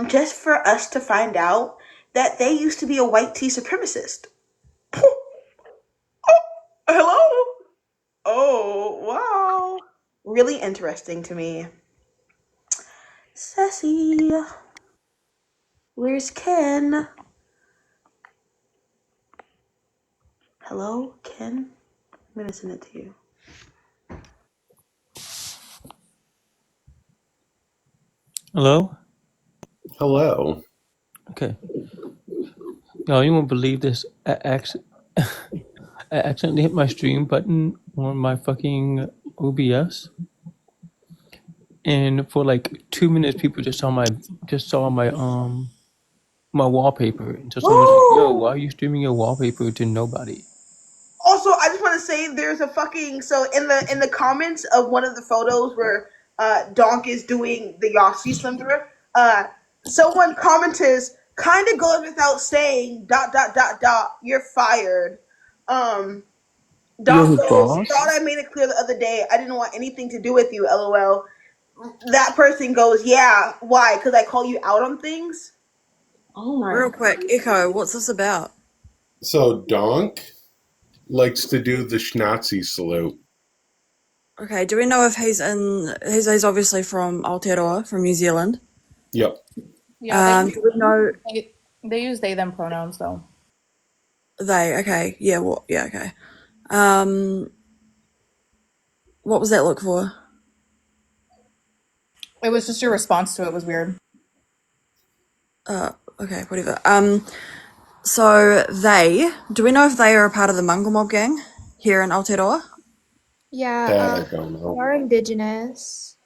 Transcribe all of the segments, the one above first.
just for us to find out that they used to be a white tea supremacist. Hello? Oh, wow. Really interesting to me. Sassy. Where's Ken? Hello, Ken? I'm gonna send it to you. Hello? Hello. Okay. Y'all, you won't believe this. I accidentally hit my stream button on my fucking OBS, and for like 2 minutes, people just saw my my wallpaper. And so someone was like, "Yo, why are you streaming your wallpaper to nobody?" Also, I just want to say there's a fucking so in the comments of one of the photos where Donk is doing the Yossi Slender, someone commented kind of goes without saying dot dot dot dot you're fired. Um, You're Donk his goes boss? thought I made it clear the other day I didn't want anything to do with you. LOL. That person goes, yeah, why? Because I call you out on things. Oh my Real quick, Echo, what's this about? So Donk likes to do the Schnazi salute. Okay, do we know if he's obviously from Aotearoa, from New Zealand. Yep. Yeah, Do we know they use they them pronouns though. okay, yeah, okay. Um, what was that look for? It was just your response to it was weird. Okay, whatever. So do we know if they are a part of the Mungle Mob gang here in Aotearoa? Yeah, That I don't they know. are indigenous.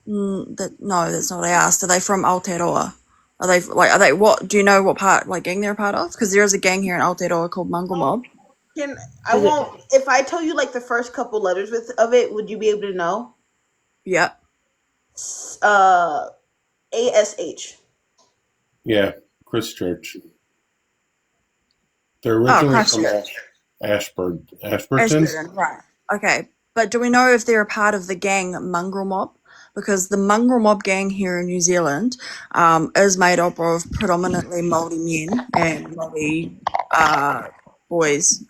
No, that's not what I asked. Are they from Aotearoa? What, do you know what part, like, gang they're a part of? Because there is a gang here in Aotearoa called Mungle Mob. I won't. If I tell you like the first couple letters of it, would you be able to know? Yeah. Uh, ASH. Yeah, Christchurch. They're Oh, originally from Christchurch. Ashburton. Ashburton, right. Okay. But do we know if they're a part of the gang Mongrel Mob? Because the Mongrel Mob gang here in New Zealand is made up of predominantly Māori men and Māori boys.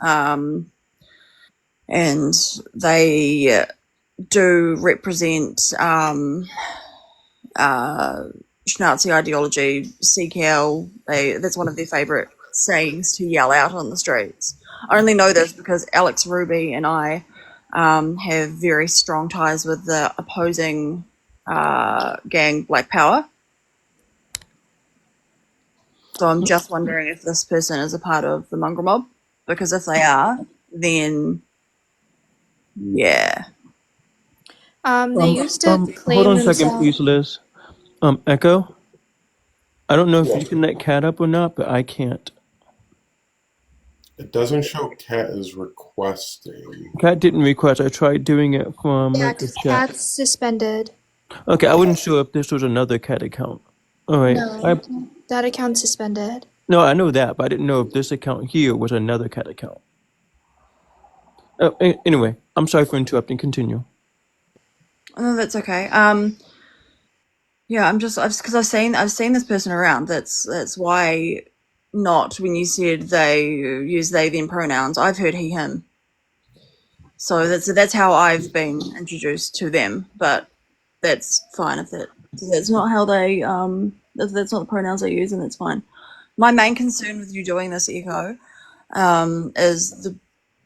And they do represent Schnauzi ideology, seek hell. That's one of their favourite sayings to yell out on the streets. I only know this because Alex Ruby and I have very strong ties with the opposing gang Black Power. So I'm just wondering if this person is a part of the Mongrel Mob, because if they are, then yeah. They used to Hold claim on a second, themselves. please, Liz. Echo. I don't know if Yeah. you can let Cat up or not, but I can't. It doesn't show Cat is requesting. Cat didn't request. I tried doing it from Yeah, the chat. Cat's suspended. Okay, I wasn't sure if this was another Cat account. All right. No, that account's suspended. No, I know that, but I didn't know if this account here was another Cat account. Anyway, I'm sorry for interrupting. Continue. Oh, that's okay. Yeah, because I've seen this person around. That's why not when you said they use they them pronouns. I've heard he him. So that's how I've been introduced to them. But that's fine if that's not how they if that's not the pronouns they use, and that's fine. My main concern with you doing this, Echo, is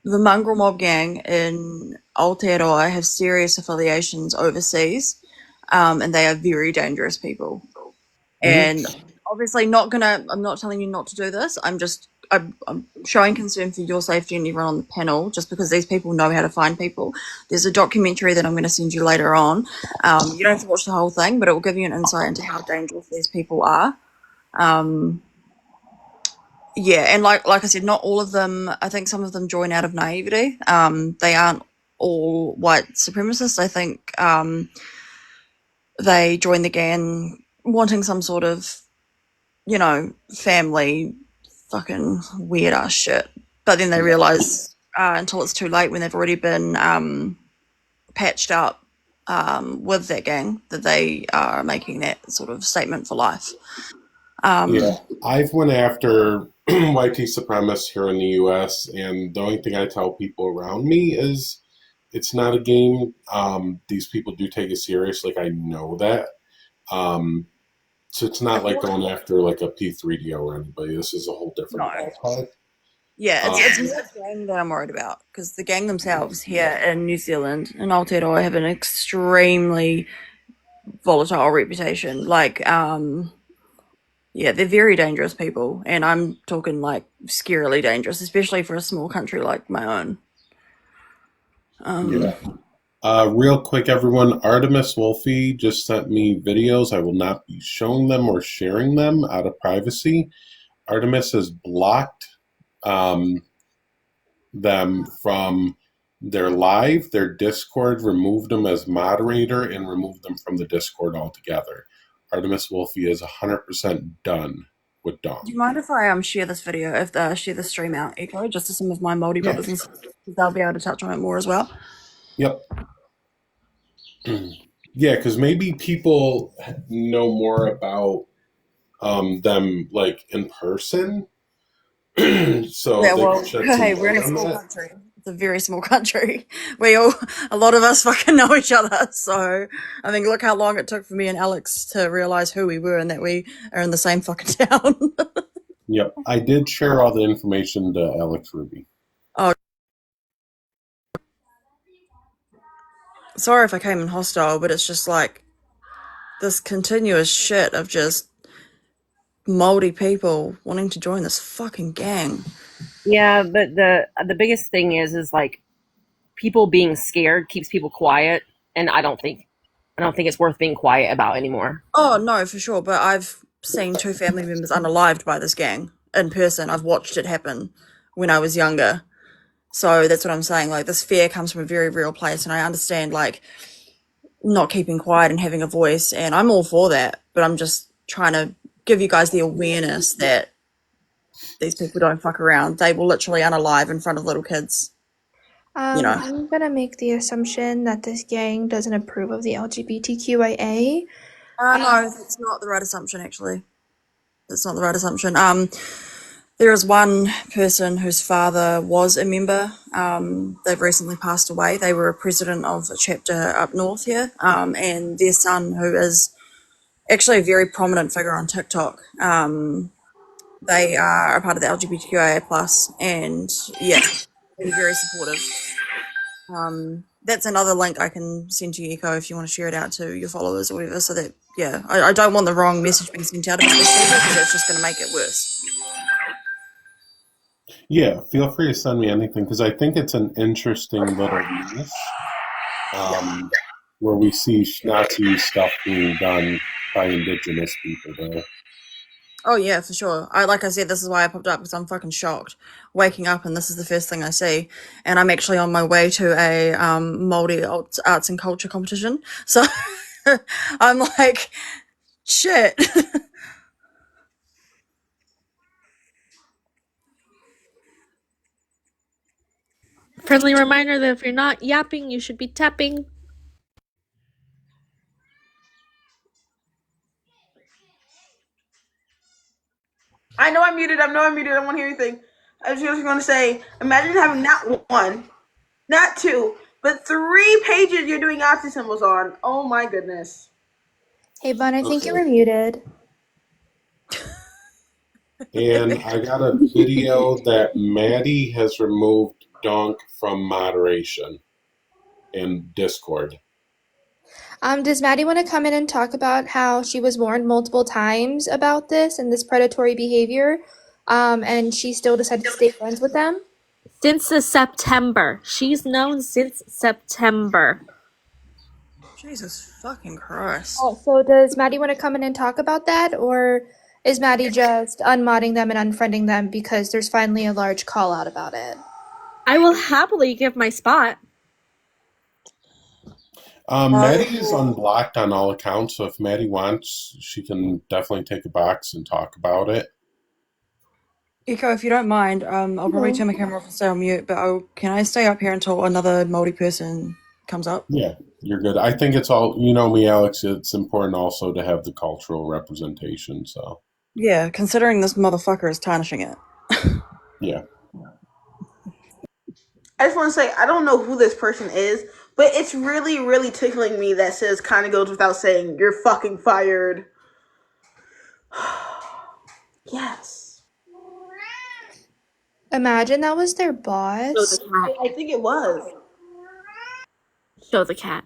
the Mongrel Mob gang in Aotearoa have serious affiliations overseas, and they are very dangerous people. And obviously, I'm not telling you not to do this. I'm showing concern for your safety and everyone on the panel, just because these people know how to find people. There's a documentary that I'm going to send you later on. You don't have to watch the whole thing, but it will give you an insight into how dangerous these people are. Yeah, and like I said, not all of them. I think some of them join out of naivety. They aren't all white supremacists. I think they join the gang wanting some sort of, family fucking weird ass shit. But then they realize until it's too late when they've already been patched up with that gang, that they are making that sort of statement for life. Yeah, I've went after white supremacists here in the U.S., and the only thing I tell people around me is it's not a game. These people do take it serious. Like, I know that. So it's not like going after like a P3DO or anybody. This is a whole different No. ballpark. Yeah, it's more the gang that I'm worried about, because the gang themselves here in New Zealand in Aotearoa have an extremely volatile reputation. Like, yeah, they're very dangerous people, and I'm talking like scarily dangerous, especially for a small country like my own. Yeah. Real quick, everyone, Artemis Wolfie just sent me videos. I will not be showing them or sharing them out of privacy. Artemis has blocked them from their live, their Discord, removed them as moderator, and removed them from the Discord altogether. Artemis Wolfie is 100% done with Dom. Do you mind if I share this video, share the stream out, Echo, just to some of my Māori brothers and sisters? They'll be able to touch on it more as well. Yep. Yeah, because maybe people know more about them like in person. So Yeah, they well, can shed some hey, we're in light a on small that. country. It's a very small country. A lot of us fucking know each other. So, I mean, look how long it took for me and Alex to realize who we were and that we are in the same fucking town. Yep. I did share all the information to Alex Ruby. Oh, sorry if I came in hostile, but it's just like this continuous shit of just Māori people wanting to join this fucking gang. Yeah, but the biggest thing is like people being scared keeps people quiet, and I don't think it's worth being quiet about anymore. Oh, no, for sure. But I've seen 2 family members unalived by this gang in person. I've watched it happen when I was younger. So that's what I'm saying. Like, this fear comes from a very real place, and I understand, like, not keeping quiet and having a voice, and I'm all for that. But I'm just trying to give you guys the awareness that these people don't fuck around. They will literally unalive in front of little kids. You know. I'm gonna make the assumption that this gang doesn't approve of the LGBTQIA. No, that's not the right assumption, actually. That's not the right assumption. There is one person whose father was a member. They've recently passed away. They were a president of a chapter up north here, and their son, who is actually a very prominent figure on TikTok. They are a part of the LGBTQIA plus, and yeah, they're very supportive. That's another link I can send to you, Echo, if you want to share it out to your followers or whatever. So that I don't want the wrong message being sent out about this people, because it's just going to make it worse. Yeah, feel free to send me anything because I think it's an interesting little niche where we see Nazi stuff being done by indigenous people there. Oh yeah, for sure. Like I said, this is why I popped up, because I'm fucking shocked. Waking up and this is the first thing I see, and I'm actually on my way to a Māori arts and culture competition. So I'm like, shit. Friendly reminder that if you're not yapping, you should be tapping. I know I'm muted. I don't want to hear anything. I was just going to say, imagine having not one, not two, but 3 pages you're doing Yahtzee symbols on. Oh my goodness. Hey, Bun, I think you Okay. were muted. And I got a video that Maddie has removed Donk from moderation in Discord. Does Maddie want to come in and talk about how she was warned multiple times about this and this predatory behavior, and she still decided to stay friends with them? Since September. She's known since September. Jesus fucking Christ. Oh, so does Maddie want to come in and talk about that, or is Maddie just unmodding them and unfriending them because there's finally a large call out about it? I will happily give my spot. Maddie is unblocked on all accounts, so if Maddie wants, she can definitely take a box and talk about it. Echo, if you don't mind, I'll probably turn my camera off and stay on mute, but can I stay up here until another Māori person comes up. Yeah, you're good. I think it's all, you know me, Alex, it's important also to have the cultural representation, so. Yeah, considering this motherfucker is tarnishing it. Yeah. I just want to say I don't know who this person is, but it's really, really tickling me that says kind of goes without saying you're fucking fired. Yes, Imagine that was their Show the boss. cat. I think it was. Show the cat.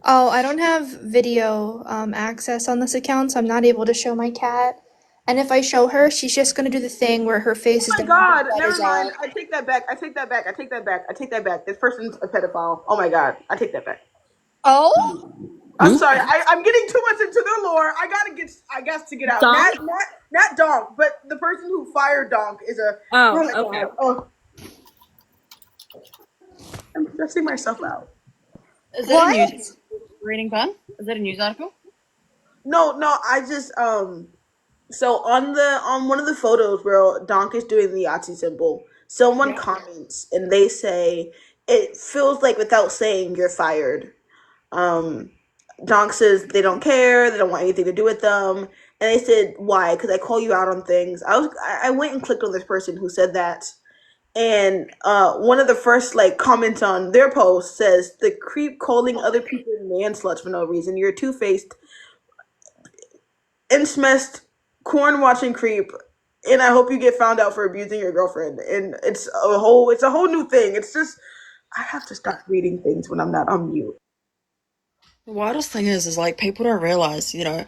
Oh, I don't have video access on this account, so I'm not able to show my cat. And if I show her, she's just gonna do the thing where her face is Oh my down, her god! butt Never is mind. out. I take that back. I take that back. I take that back. I take that back. This person's a pedophile. Oh my god! I take that back. Oh, I'm Who? sorry. I'm getting too much into their lore. I guess to get out. Donk? Not Donk, but the person who fired Donk is a. Oh, Oh my okay. god! Oh, I'm stressing myself out. Is that a that What? a news reading fun? Is that a news article? No. I just So on one of the photos where Donk is doing the Yahtzee symbol, someone comments and they say it feels like without saying you're fired. Um, Donk says they don't care, they don't want anything to do with them, and they said why? Because I call you out on things. I went and clicked on this person who said that, and one of the first like comments on their post says the creep calling other people man sluts for no reason. You're a two faced, incest, corn watching creep, and I hope you get found out for abusing your girlfriend. And it's a whole new thing. It's just I have to start reading things when I'm not on mute. The wildest thing is like people don't realize, you know,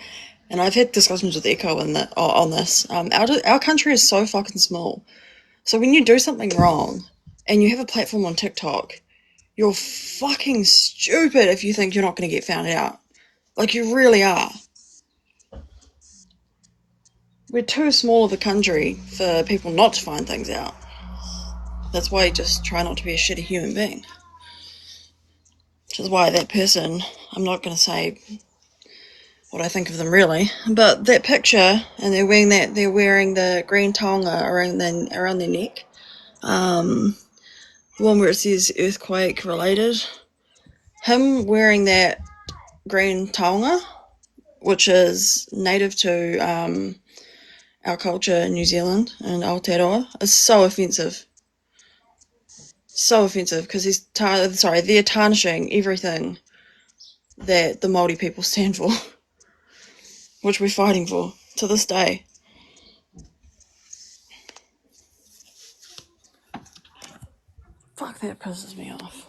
and I've had discussions with Echo on this. Our country is so fucking small. So when you do something wrong and you have a platform on TikTok, you're fucking stupid if you think you're not going to get found out. Like you really are. We're too small of a country for people not to find things out. That's why you just try not to be a shitty human being. Which is why that person, I'm not going to say what I think of them really, but that picture, and they're wearing the green tonga around their neck. The one where it says earthquake related. Him wearing that green tonga, which is native to our culture in New Zealand and Aotearoa, is so offensive. So offensive because they're tarnishing everything that the Māori people stand for, which we're fighting for to this day. Fuck, that pisses me off.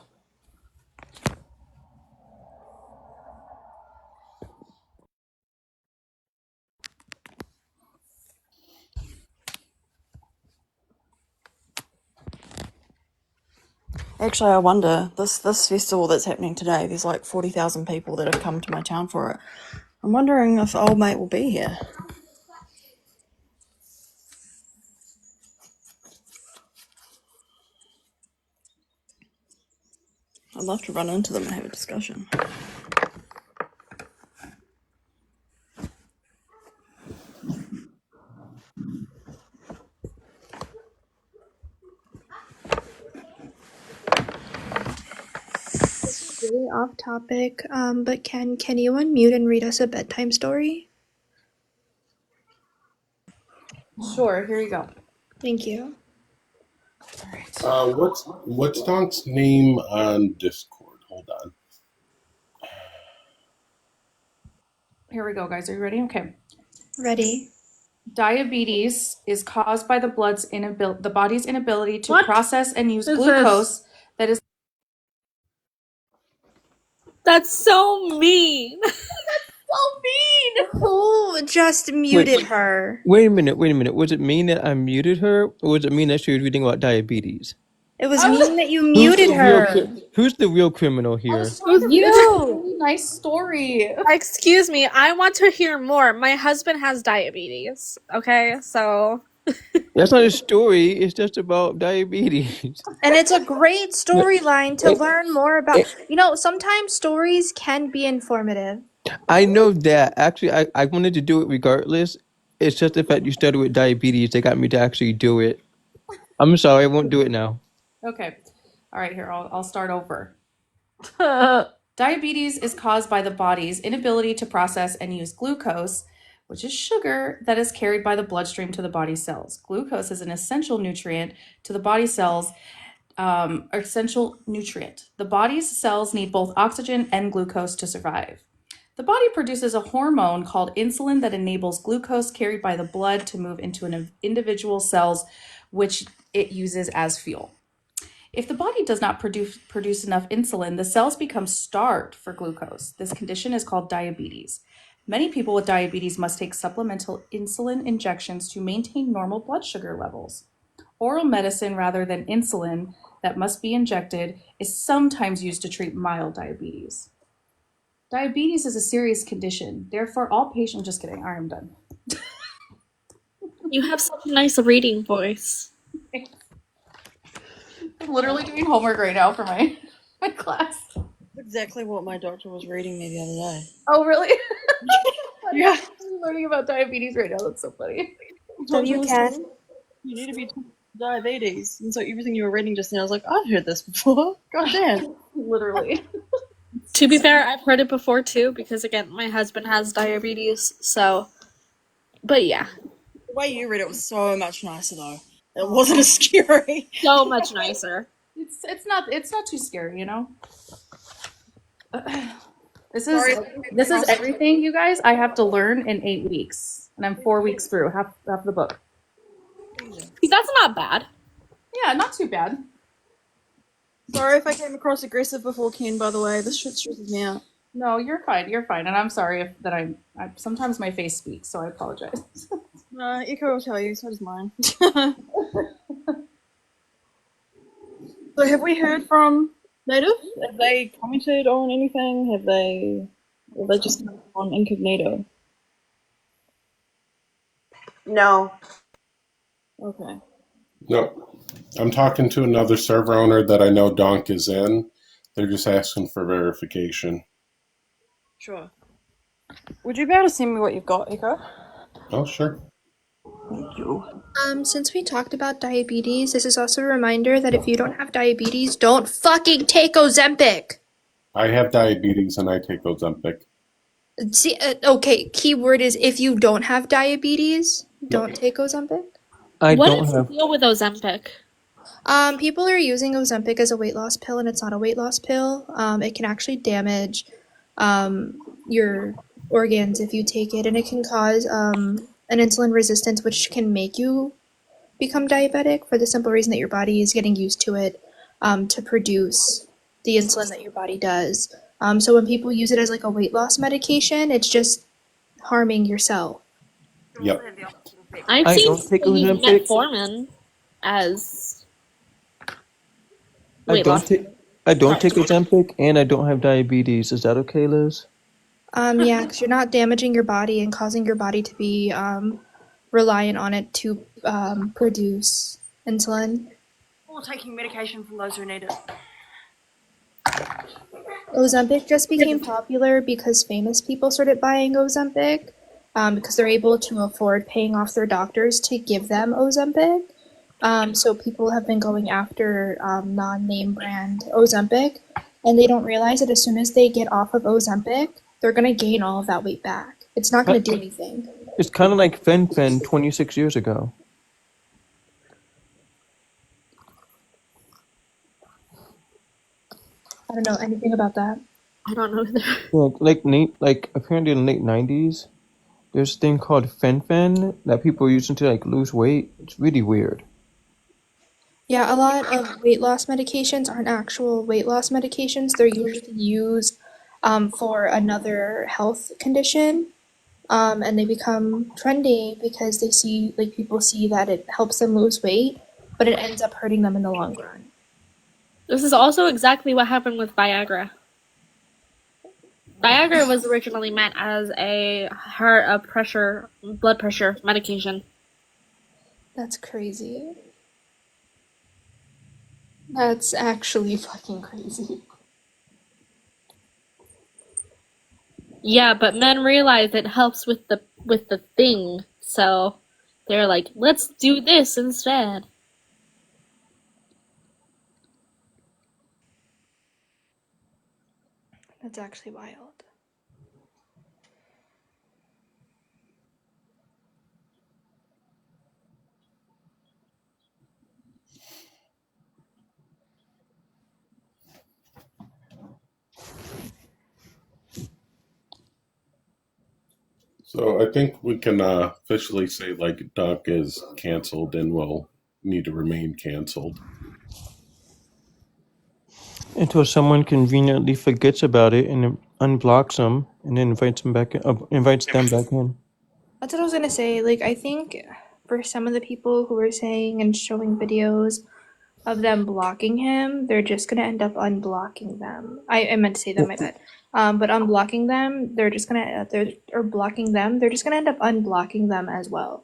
Actually, I wonder, this festival that's happening today, there's like 40,000 people that have come to my town for it. I'm wondering if old mate will be here. I'd love to run into them and have a discussion. Really off topic. But can you unmute and read us a bedtime story? Sure, here you go. Thank you. What's Donk's name on Discord? Hold on. Here we go, guys. Are you ready? Okay. Ready. Diabetes is caused by the body's inability to What process and use is glucose that is That's so mean. so mean. Who just muted her? Wait a minute. Was it mean that I muted her, or was it mean that she was reading about diabetes? It was I was- mean that you muted her. Who's the real criminal I here? was trying to read You. a really nice story. Excuse me, I want to hear more. My husband has diabetes. Okay, so That's not a story. It's just about diabetes. And it's a great storyline to It- learn more about. You know, sometimes stories can be informative. I know that. Actually, I wanted to do it regardless. It's just the fact you started with diabetes that got me to actually do it. I'm sorry, I won't do it now. Okay. All right, here, I'll start over. Diabetes is caused by the body's inability to process and use glucose, which is sugar that is carried by the bloodstream to the body cells. Glucose is an essential nutrient to the body cells. Essential nutrient. The body's cells need both oxygen and glucose to survive. The body produces a hormone called insulin that enables glucose carried by the blood to move into an individual cells, which it uses as fuel. If the body does not produce enough insulin, the cells become starved for glucose. This condition is called diabetes. Many people with diabetes must take supplemental insulin injections to maintain normal blood sugar levels. Oral medicine rather than insulin that must be injected is sometimes used to treat mild diabetes. Diabetes is a serious condition. Therefore, all patients... Just kidding. I am done. You have such a nice reading voice. I'm literally doing homework right now for my class. That's exactly what my doctor was reading me the other day. Oh, really? Yeah. I'm learning about diabetes right now. That's so funny. So you can. You need to be diabetes. And so everything you were reading just now, I was like, I've heard this before. God damn. Literally. To be fair, I've heard it before too, because again, my husband has diabetes, so. But yeah, The way you read it was so much nicer, though. It wasn't as scary. so much nicer. It's not too scary, you know. This Sorry. is everything, you guys. I have to learn in 8 weeks, and I'm 4 weeks through half the book. That's not bad. Yeah, not too bad. Sorry if I came across aggressive before Ken, by the way. This shit stresses me out. No, you're fine. You're fine, and I'm sorry I sometimes my face speaks, so I apologize. Echo will tell you, so does mine. So have we heard from Native? Have they commented on anything? Have they just on incognito? No. Okay. No, I'm talking to another server owner that I know Donk is in. They're just asking for verification. Sure. Would you be able to send me what you've got, Echo? Oh, sure. Thank you. Since we talked about diabetes, this is also a reminder that if you don't have diabetes, don't fucking take Ozempic. I have diabetes and I take Ozempic. See, okay, keyword is if you don't have diabetes, don't take Ozempic. What is the deal with Ozempic? People are using Ozempic as a weight loss pill, and it's not a weight loss pill. It can actually damage your organs if you take it, and it can cause an insulin resistance, which can make you become diabetic for the simple reason that your body is getting used to it to produce the insulin that your body does. So when people use it as like a weight loss medication, it's just harming yourself. Yep. I've I seen don't take people use Ozempic. metformin as I weight don't loss. take Ozempic, and I don't have diabetes. Is that okay, Liz? Yeah, because you're not damaging your body and causing your body to be reliant on it to produce insulin. Or taking medication from those who need it. Ozempic just became popular because famous people started buying Ozempic because they're able to afford paying off their doctors to give them Ozempic. So people have been going after non-name brand Ozempic, and they don't realize that as soon as they get off of Ozempic, they're going to gain all of that weight back. It's not going to do anything. It's kind of like Fen 26 years ago. I don't know anything about that. I don't know either. Like apparently in the late 90s, there's a thing called Fen that people are using to like lose weight. It's really weird. Yeah, a lot of weight loss medications aren't actual weight loss medications. They're usually used for another health condition, and they become trendy because they see, like, people see that it helps them lose weight, but it ends up hurting them in the long run. This is also exactly what happened with Viagra. Viagra was originally meant as a blood pressure medication. That's crazy. That's actually fucking crazy. Yeah, but men realize it helps with the thing, so they're like, let's do this instead. That's actually wild. So I think we can officially say like Duck is canceled and will need to remain canceled. Until someone conveniently forgets about it and unblocks them and then invites them back in, invites them back in. That's what I was gonna say. Like, I think for some of the people who are saying and showing videos of them blocking him, they're just gonna end up unblocking them. I meant to say that, my bad. But unblocking them, they're just gonna or blocking them, they're just gonna end up unblocking them as well.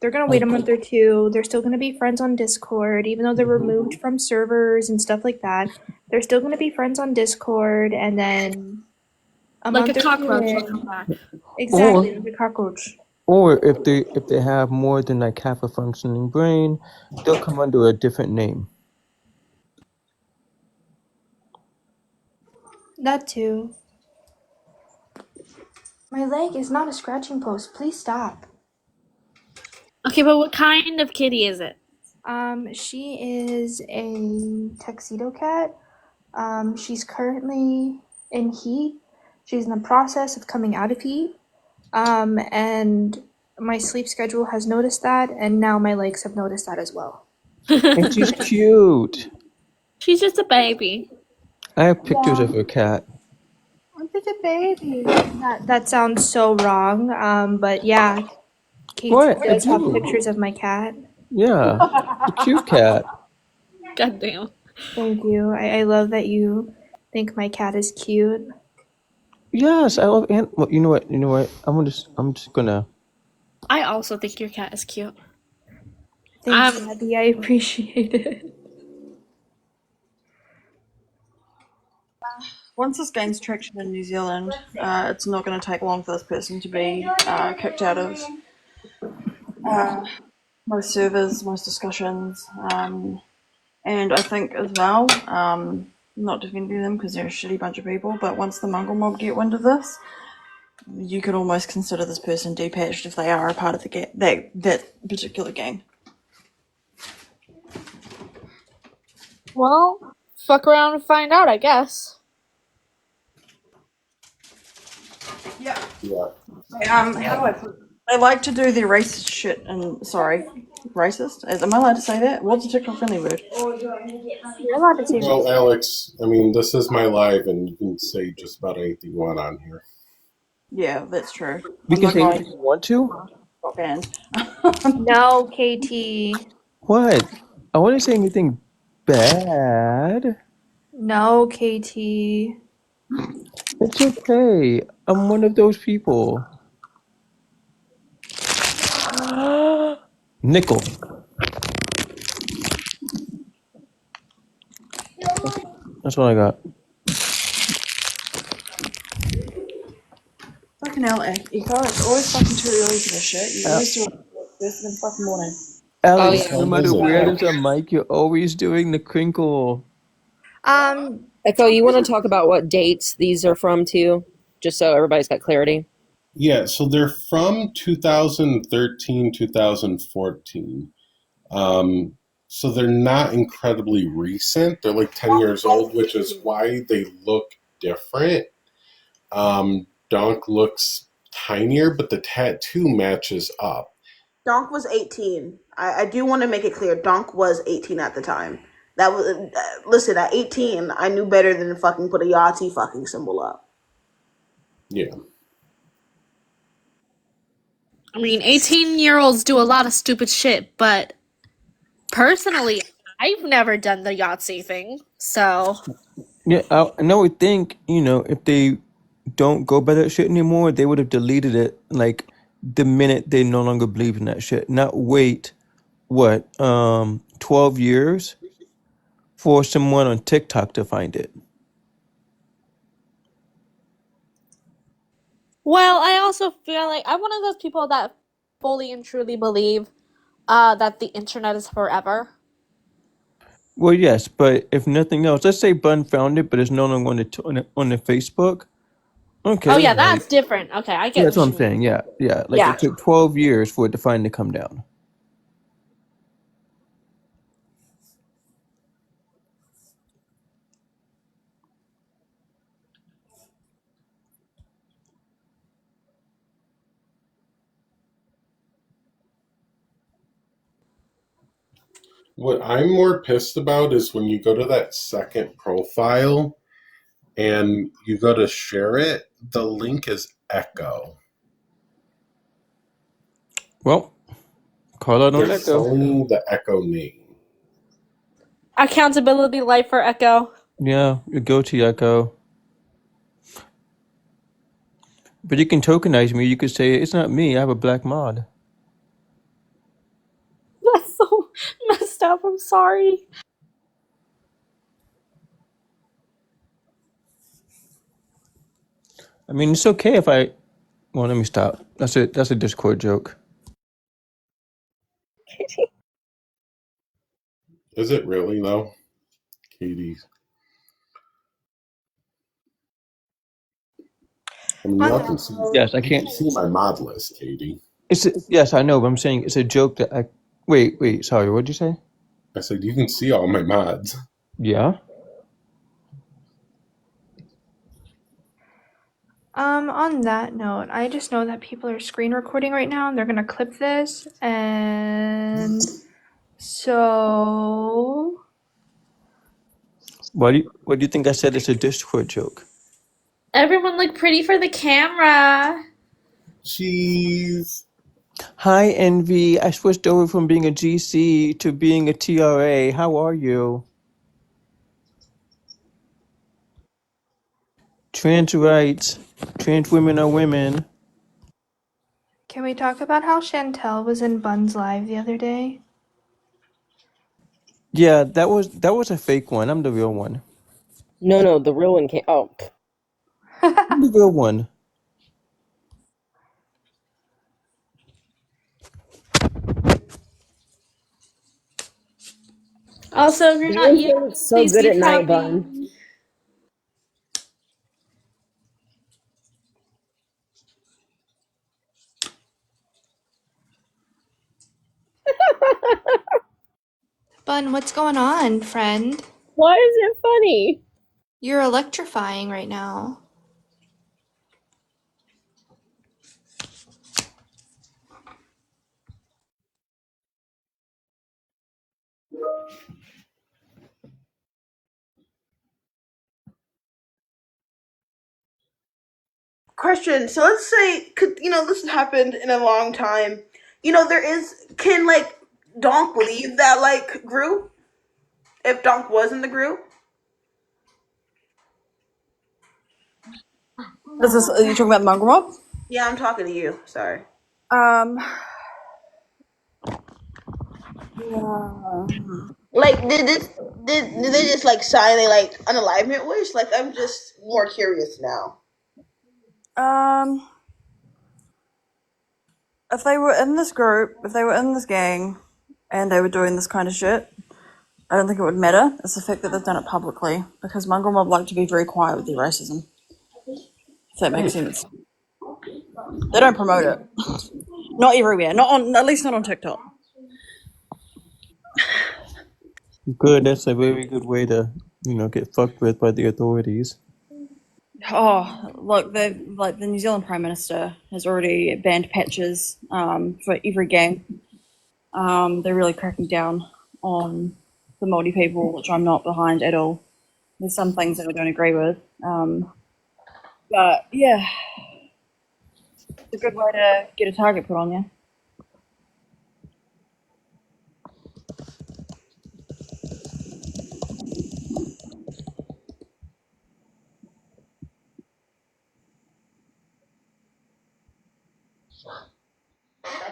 They're gonna wait a month or two. They're still gonna be friends on Discord, even though they're removed from servers and stuff like that. They're still gonna be friends on Discord, and then a Like a month or two cockroach will in, come back. exactly, like a cockroach. Or if they have more than like half a functioning brain, they'll come under a different name. That too. My leg is not a scratching post. Please stop. Okay, but what kind of kitty is it? She is a tuxedo cat. She's currently in heat. She's in the process of coming out of heat. And my sleep schedule has noticed that, and now my legs have noticed that as well. And she's cute. She's just a baby. I have pictures of her cat. I'm such a baby. That sounds so wrong. But yeah, Kate What? I does have do. pictures of my cat. Yeah. A cute cat. Goddamn. Thank you. I love that you think my cat is cute. Yes, I love well, you know what? You know what? I'm just gonna. I also think your cat is cute. Thanks, Abby. I appreciate it. Once this gains traction in New Zealand, it's not going to take long for this person to be kicked out of most servers, most discussions, and I think as well, not defending them because they're a shitty bunch of people, but once the Mongol mob get wind of this, you could almost consider this person depatched if they are a part of the that particular gang. Well, fuck around and find out, I guess. Yeah. How do I put it? They like to do their racist shit and racist? Am I allowed to say that? What's a TikTok friendly word? You're allowed to say Well, Alex, I mean, this is my live, and you can say just about anything you want on here. Yeah, that's true. We I'm can not say going anything you want to. got banned. no, KT. What? I want to say anything bad. No, KT. It's okay. I'm one of those people. Nickel. That's what I got. Fucking hell, Eco, it's always fucking too early for this shit. You always do it first in the fucking morning. Oh Alex, yeah. no matter where there's a mic, you're always doing the crinkle. Echo, you want to talk about what dates these are from too? Just so everybody's got clarity. Yeah, so they're from 2013, 2014. So they're not incredibly recent. They're like 10 years old, which is why they look different. Donk looks tinier, but the tattoo matches up. Donk was 18. I do want to make it clear. Donk was 18 at the time. That was listen. At 18, I knew better than to fucking put a Yahtzee fucking symbol up. Yeah. I mean, 18-year-olds do a lot of stupid shit, but personally, I've never done the Yahtzee thing, so. Yeah, I would think, if they don't go by that shit anymore, they would have deleted it like the minute they no longer believe in that shit. Not wait, 12 years for someone on TikTok to find it. Well, I also feel like I'm one of those people that fully and truly believe that the internet is forever. Well, yes, but if nothing else, let's say Bun found it, but it's no longer on the Facebook. Okay, Oh yeah, like that's different. Okay, I yeah, get that's what what I'm you mean. saying. Yeah, yeah. Like Yeah. it took 12 years for it to finally come down. What I'm more pissed about is when you go to that second profile and you go to share it, the link is Echo. Well, call out on They're Echo. selling the Echo name. Accountability light for Echo. Yeah, you go to Echo. But you can tokenize me. You could say it's not me. I have a black mod. That's so messed up. I'm sorry. I mean, it's okay if I. Well, let me stop. That's it. That's a Discord joke. Is it really though, Katie? I mean, y'all can see. Yes, I You can can't. see my mod list, Katie. Yes, I know, but I'm saying it's a joke that I. Wait. Sorry, what'd you say? I said you can see all my mods. Yeah. On that note, I just know that people are screen recording right now and they're gonna clip this, and so Why do you think I said it's a Discord joke? Everyone look pretty for the camera. Cheese. Hi, Envy. I switched over from being a GC to being a TRA. How are you? Trans rights. Trans women are women. can we talk about how Chantel was in Bun's live the other day? Yeah, that was a fake one. I'm the real one. No, the real one came. Oh, I'm the real one. Also, if you're the not you, intro looks so please good be at night, happy. Bun. Bun, what's going on, friend? Why is it funny? You're electrifying right now. Question. So let's say, this has happened in a long time. Can like Donk leave that like group if Donk was in the group? Are you talking about Mongrel Mob? Yeah, I'm talking to you. Sorry. Um, yeah. Like, did they just like sign a like unalignment wish? Like, I'm just more curious now. Um, if they were in this group, if they were in this gang, and they were doing this kind of shit, I don't think it would matter. It's the fact that they've done it publicly, because Mongrel Mob like to be very quiet with their racism. If that makes sense. They don't promote it. Not everywhere. At least not on TikTok. Good. That's a very good way to, get fucked with by the authorities. Oh, look, the New Zealand Prime Minister has already banned patches for every gang. They're really cracking down on the Māori people, which I'm not behind at all. There's some things that I don't agree with. But yeah, it's a good way to get a target put on you.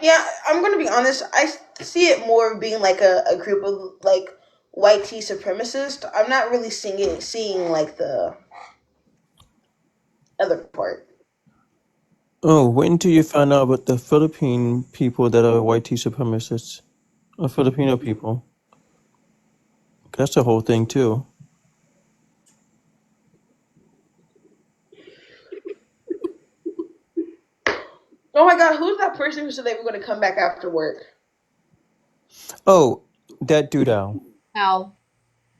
Yeah, I'm gonna be honest. I see it more of being like a group of like white tea supremacists. I'm not really seeing like the other part. Oh, wait until you find out about the Philippine people that are white tea supremacists. Or Filipino people. That's the whole thing too. Oh my god, who's that person who said they were going to come back after work? Oh, that dude Al. Al.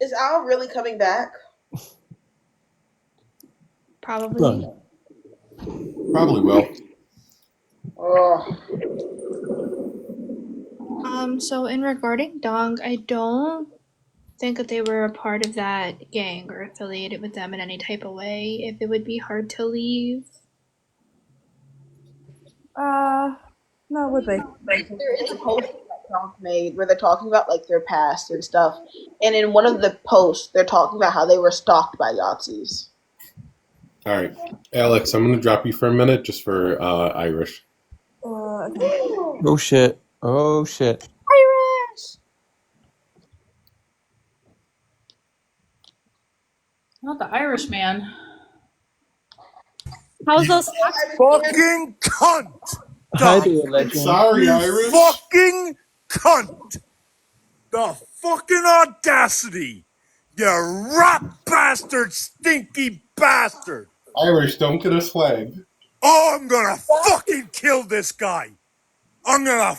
Is Al really coming back? Probably. Done. Probably will. Oh. So in regarding Dong, I don't think that they were a part of that gang or affiliated with them in any type of way. If it would be hard to leave. No, it would be. There is a post that Donk made where they're talking about like their past and stuff, and in one of the posts they're talking about how they were stalked by Yahtzees. All right, Alex, I'm going to drop you for a minute just for Irish. Okay. Oh shit. Oh shit. Irish! Not the Irish man. How's those? Fucking cunt! Hi The there, legend. Sorry, Irish. fucking cunt! The fucking audacity! You rat bastard, stinky bastard! Irish, don't get us flagged. Oh, I'm gonna fucking kill this guy! I'm gonna.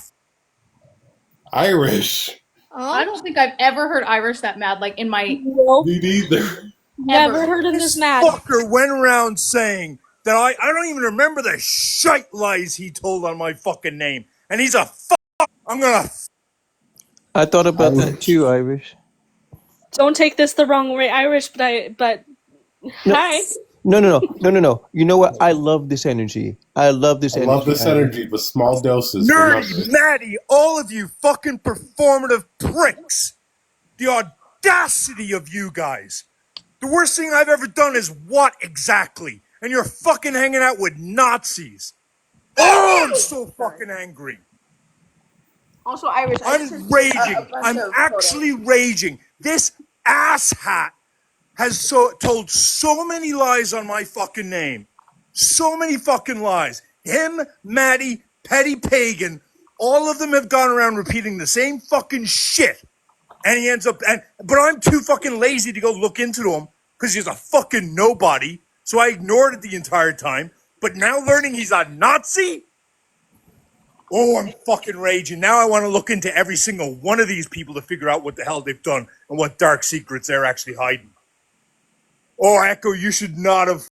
Irish. I don't think I've ever heard Irish that mad, like in my Nope. Me neither. Never heard him this mad. Fucker went around saying that I don't even remember the shite lies he told on my fucking name. And he's a I'm gonna. I thought about that Irish. too, Irish. Don't take this the wrong way, Irish, but No. hi. No. You know what? I love this energy. I love this I energy. love this Irish. energy, but small doses. Nerdy, Remember. Maddie, all of you fucking performative pricks. The audacity of you guys. The worst thing I've ever done is what exactly? And you're fucking hanging out with Nazis. Oh, I'm so fucking angry. Also, Irish, I just I'm sent you raging. a bunch I'm of actually photos. raging. This asshat has told so many lies on my fucking name. So many fucking lies. Him, Maddie, Petty Pagan, all of them have gone around repeating the same fucking shit. And he ends up, but I'm too fucking lazy to go look into him because he's a fucking nobody. So I ignored it the entire time. But now learning he's a Nazi, oh, I'm fucking raging. Now I want to look into every single one of these people to figure out what the hell they've done and what dark secrets they're actually hiding. Oh, Echo, you should not have.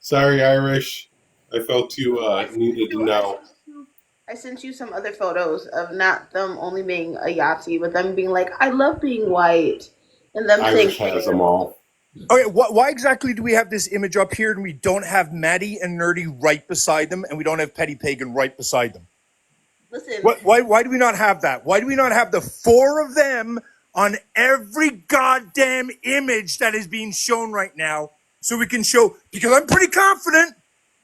Sorry, Irish. I felt you needed to know. I sent you some other photos of not them only being a Yahtzee, but them being like, I love being white. And them Irish saying, has them all. Okay, why exactly do we have this image up here and we don't have Maddie and Nerdy right beside them and we don't have Petty Pagan right beside them? listen, Why do we not have that? Why do we not have the four of them on every goddamn image that is being shown right now so we can show, because I'm pretty confident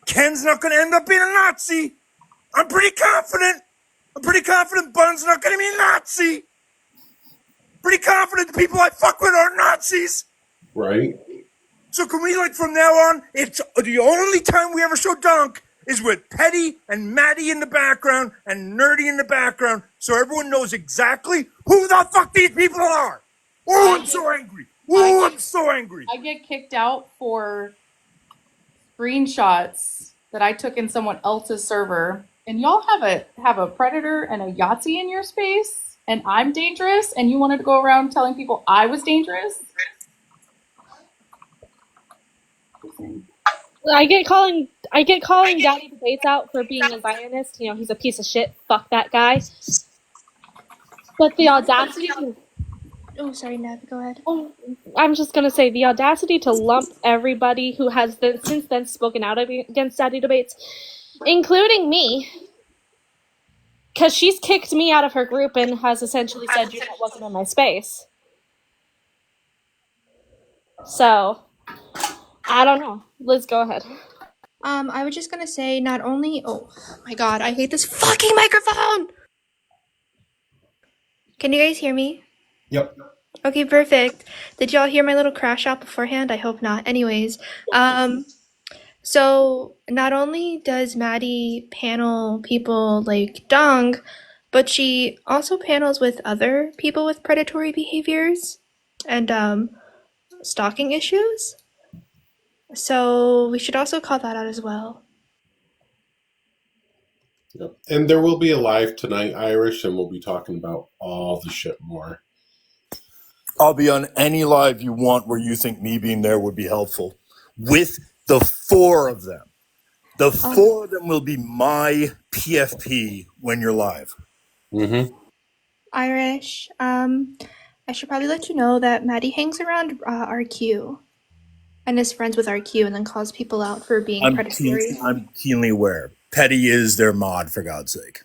Ken's not going to end up being a Nazi. I'm pretty confident Bun's not going to be a Nazi. Pretty confident the people I fuck with are Nazis. Right? So can we, like, from now on, it's the only time we ever show Dunk is with Petty and Maddie in the background and Nerdy in the background, so everyone knows exactly who the fuck these people are. Oh, I'm so angry. Oh, I'm so angry. I get kicked out for screenshots that I took in someone else's server, and y'all have a predator and a Yahtzee in your space, and I'm dangerous, and you wanted to go around telling people I was dangerous? I get calling Daddy Debates out for being a Zionist. You know, he's a piece of shit. Fuck that guy. But the audacity to, Oh, sorry, Nev, go ahead. I'm just gonna say the audacity to lump everybody who has since then spoken out against Daddy Debates, including me, because she's kicked me out of her group and has essentially said you're not welcome in my space. So, I don't know. Liz, go ahead. I was just gonna say, not only, oh my god, I hate this fucking microphone! Can you guys hear me? Yep. Okay, perfect. Did y'all hear my little crash out beforehand? I hope not. Anyways, so not only does Maddie panel people like Dong, But she also panels with other people with predatory behaviors and stalking issues. So we should also call that out as well. Yep. And there will be a live tonight, Irish, and we'll be talking about all the shit more. I'll be on any live you want where you think me being there would be helpful. With the four of them. The four of them will be my PFP when you're live. Mm-hmm. Irish, I should probably let you know that Maddie hangs around RQ and is friends with RQ and then calls people out for being predatory. I'm keenly aware. Petty is their mod, for God's sake.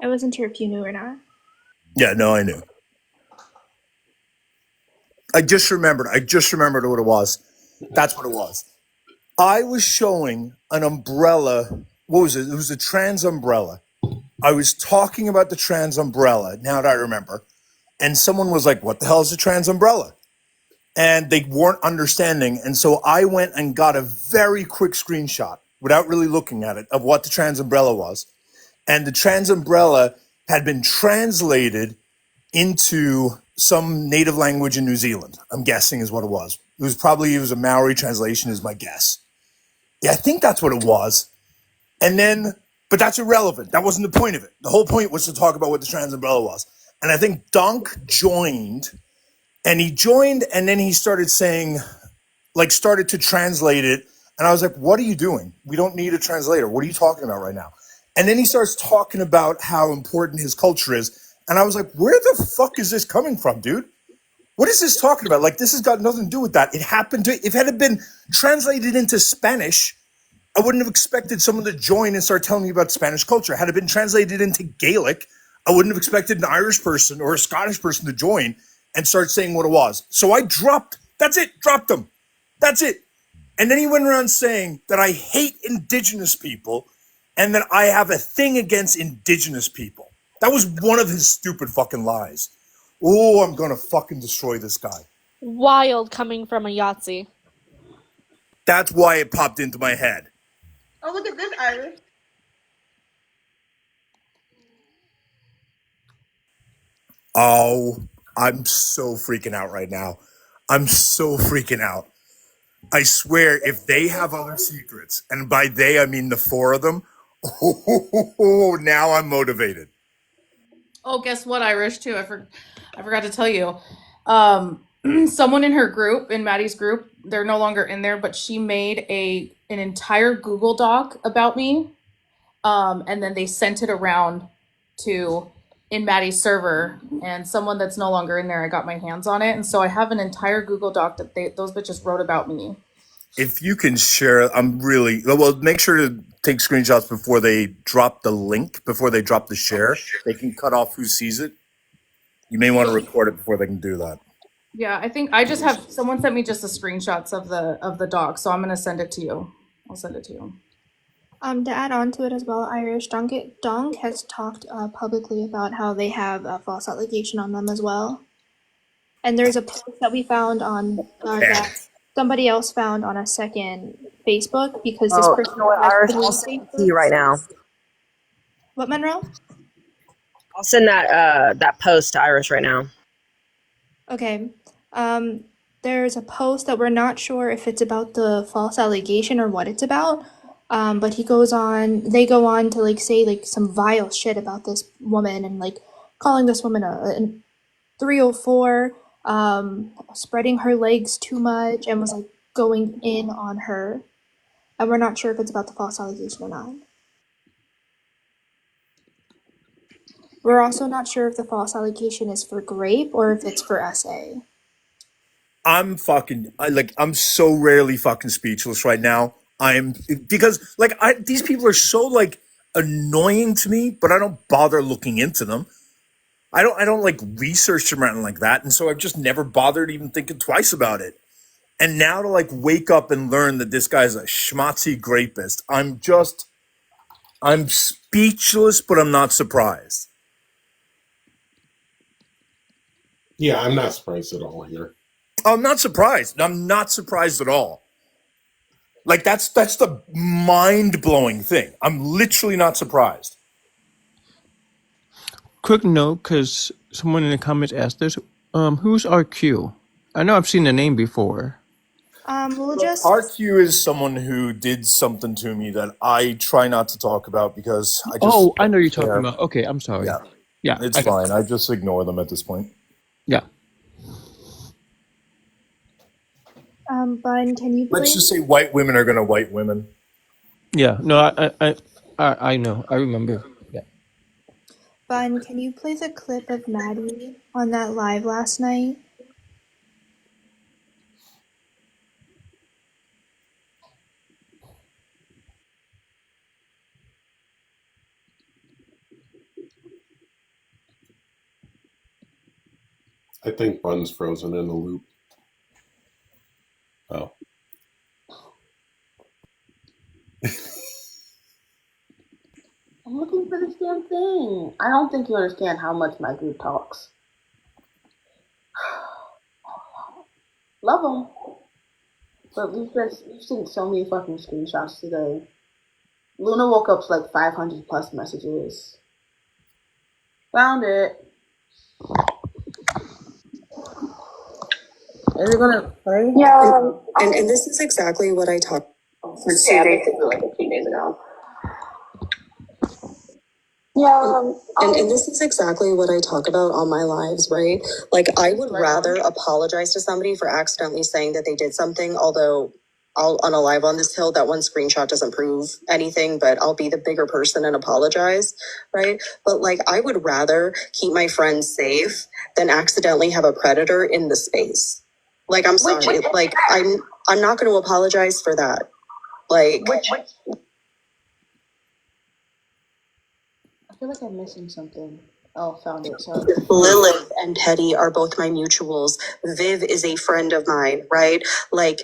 I wasn't sure if you knew or not. Yeah, no, I knew. I just remembered what it was. That's what it was. I was showing an umbrella. What was it? It was a trans umbrella. I was talking about the trans umbrella, now that I remember. And someone was like, what the hell is a trans umbrella? And they weren't understanding. And so I went and got a very quick screenshot without really looking at it of what the trans umbrella was. And the trans umbrella had been translated into some native language in New Zealand, I'm guessing is what it was. It was a Maori translation is my guess. Yeah, I think that's what it was. And then, but that's irrelevant. That wasn't the point of it. The whole point was to talk about what the trans umbrella was. And I think Dunk joined, and then he started saying, like, started to translate it. And I was like, what are you doing? We don't need a translator. What are you talking about right now? And then he starts talking about how important his culture is. And I was like, where the fuck is this coming from, dude? What is this talking about? Like, this has got nothing to do with that. If it had been translated into Spanish, I wouldn't have expected someone to join and start telling me about Spanish culture. Had it been translated into Gaelic, I wouldn't have expected an Irish person or a Scottish person to join and start saying what it was. So I dropped them. That's it. And then he went around saying that I hate Indigenous people and that I have a thing against Indigenous people. That was one of his stupid fucking lies. Oh, I'm going to fucking destroy this guy. Wild coming from a Yahtzee. That's why it popped into my head. Oh, look at this, Irish. Oh, I'm so freaking out right now. I'm so freaking out. I swear, if they have other secrets, and by they I mean the four of them, now I'm motivated. Oh, guess what, Irish too. I forgot to tell you. Someone in her group, in Maddie's group, they're no longer in there, but she made an entire Google Doc about me. And then they sent it around in Maddie's server, and someone that's no longer in there, I got my hands on it, and so I have an entire Google Doc that those bitches wrote about me. If you can share, well, make sure to take screenshots before they drop the link, before they drop the share. They can cut off who sees it. You may want to record it before they can do that. Yeah, I think I just have someone sent me just the screenshots of the doc, so I'm gonna send it to you. I'll send it to you. To add on to it as well, Irish Dunk has talked publicly about how they have a false allegation on them as well. And there's a post that we found on that somebody else found on a second Facebook because this person. You know what, Irish? I'll send it to you right now. What, Monroe? I'll send that post to Irish right now. Okay. There's a post that we're not sure if it's about the false allegation or what it's about. But they go on to like say like some vile shit about this woman and like calling this woman a 304, spreading her legs too much and was like going in on her. And we're not sure if it's about the false allegation or not. We're also not sure if the false allegation is for Grape or if it's for SA. I'm so rarely fucking speechless right now. Because these people are so like annoying to me, but I don't bother looking into them. I don't like research them or anything like that. And so I've just never bothered even thinking twice about it. And now to like wake up and learn that this guy's a schmatzy grapist, I'm speechless, but I'm not surprised. Yeah, I'm not surprised at all here. I'm not surprised. I'm not surprised at all. Like that's the mind-blowing thing. I'm literally not surprised. Quick note, because someone in the comments asked this. Who's RQ? I know I've seen the name before. We'll just. RQ is someone who did something to me that I try not to talk about because I just. Oh, I know you're talking care. about. Okay, I'm sorry. Yeah, Yeah, it's fine. I just ignore them at this point. Yeah. Bun, can you Let's please? just say white women are gonna white women. Yeah. No, I know. I remember. Yeah. Bun, can you play the clip of Maddie on that live last night? I think Bun's frozen in a loop. Oh. I'm looking for this damn thing. I don't think you understand how much my group talks. Love them. But we've seen so many fucking screenshots today. Luna woke up to like 500 plus messages. Found it. Is it gonna play? Yeah. And this is exactly what I talked about like a few days ago. Yeah. And this is exactly what I talk about on my lives, right? Like, I would rather apologize to somebody for accidentally saying that they did something, although I'll unalive on this hill. That one screenshot doesn't prove anything, but I'll be the bigger person and apologize, right? But like, I would rather keep my friends safe than accidentally have a predator in the space. Like, I'm sorry. Like, I'm not going to apologize for that. Like, I feel like I'm missing something. Oh, found it. Sorry. Lilith and Teddy are both my mutuals. Viv is a friend of mine, right? Like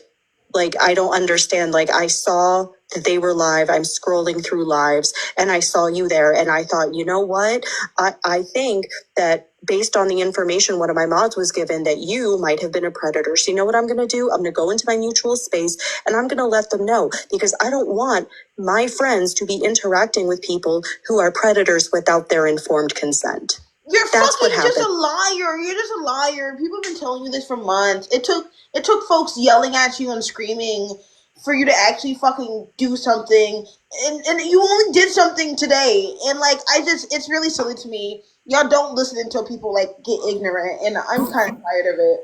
I don't understand. Like, I saw that they were live. I'm scrolling through lives and I saw you there and I thought, you know what? I think that based on the information one of my mods was given that you might have been a predator. So you know what I'm going to do? I'm going to go into my mutual space and I'm going to let them know, because I don't want my friends to be interacting with people who are predators without their informed consent. You're That's fucking what just a happened. liar. You're just a liar. People have been telling you this for months. It took folks yelling at you and screaming for you to actually fucking do something. And you only did something today. And like, it's really silly to me. Y'all don't listen until people like get ignorant, and I'm kind of tired of it.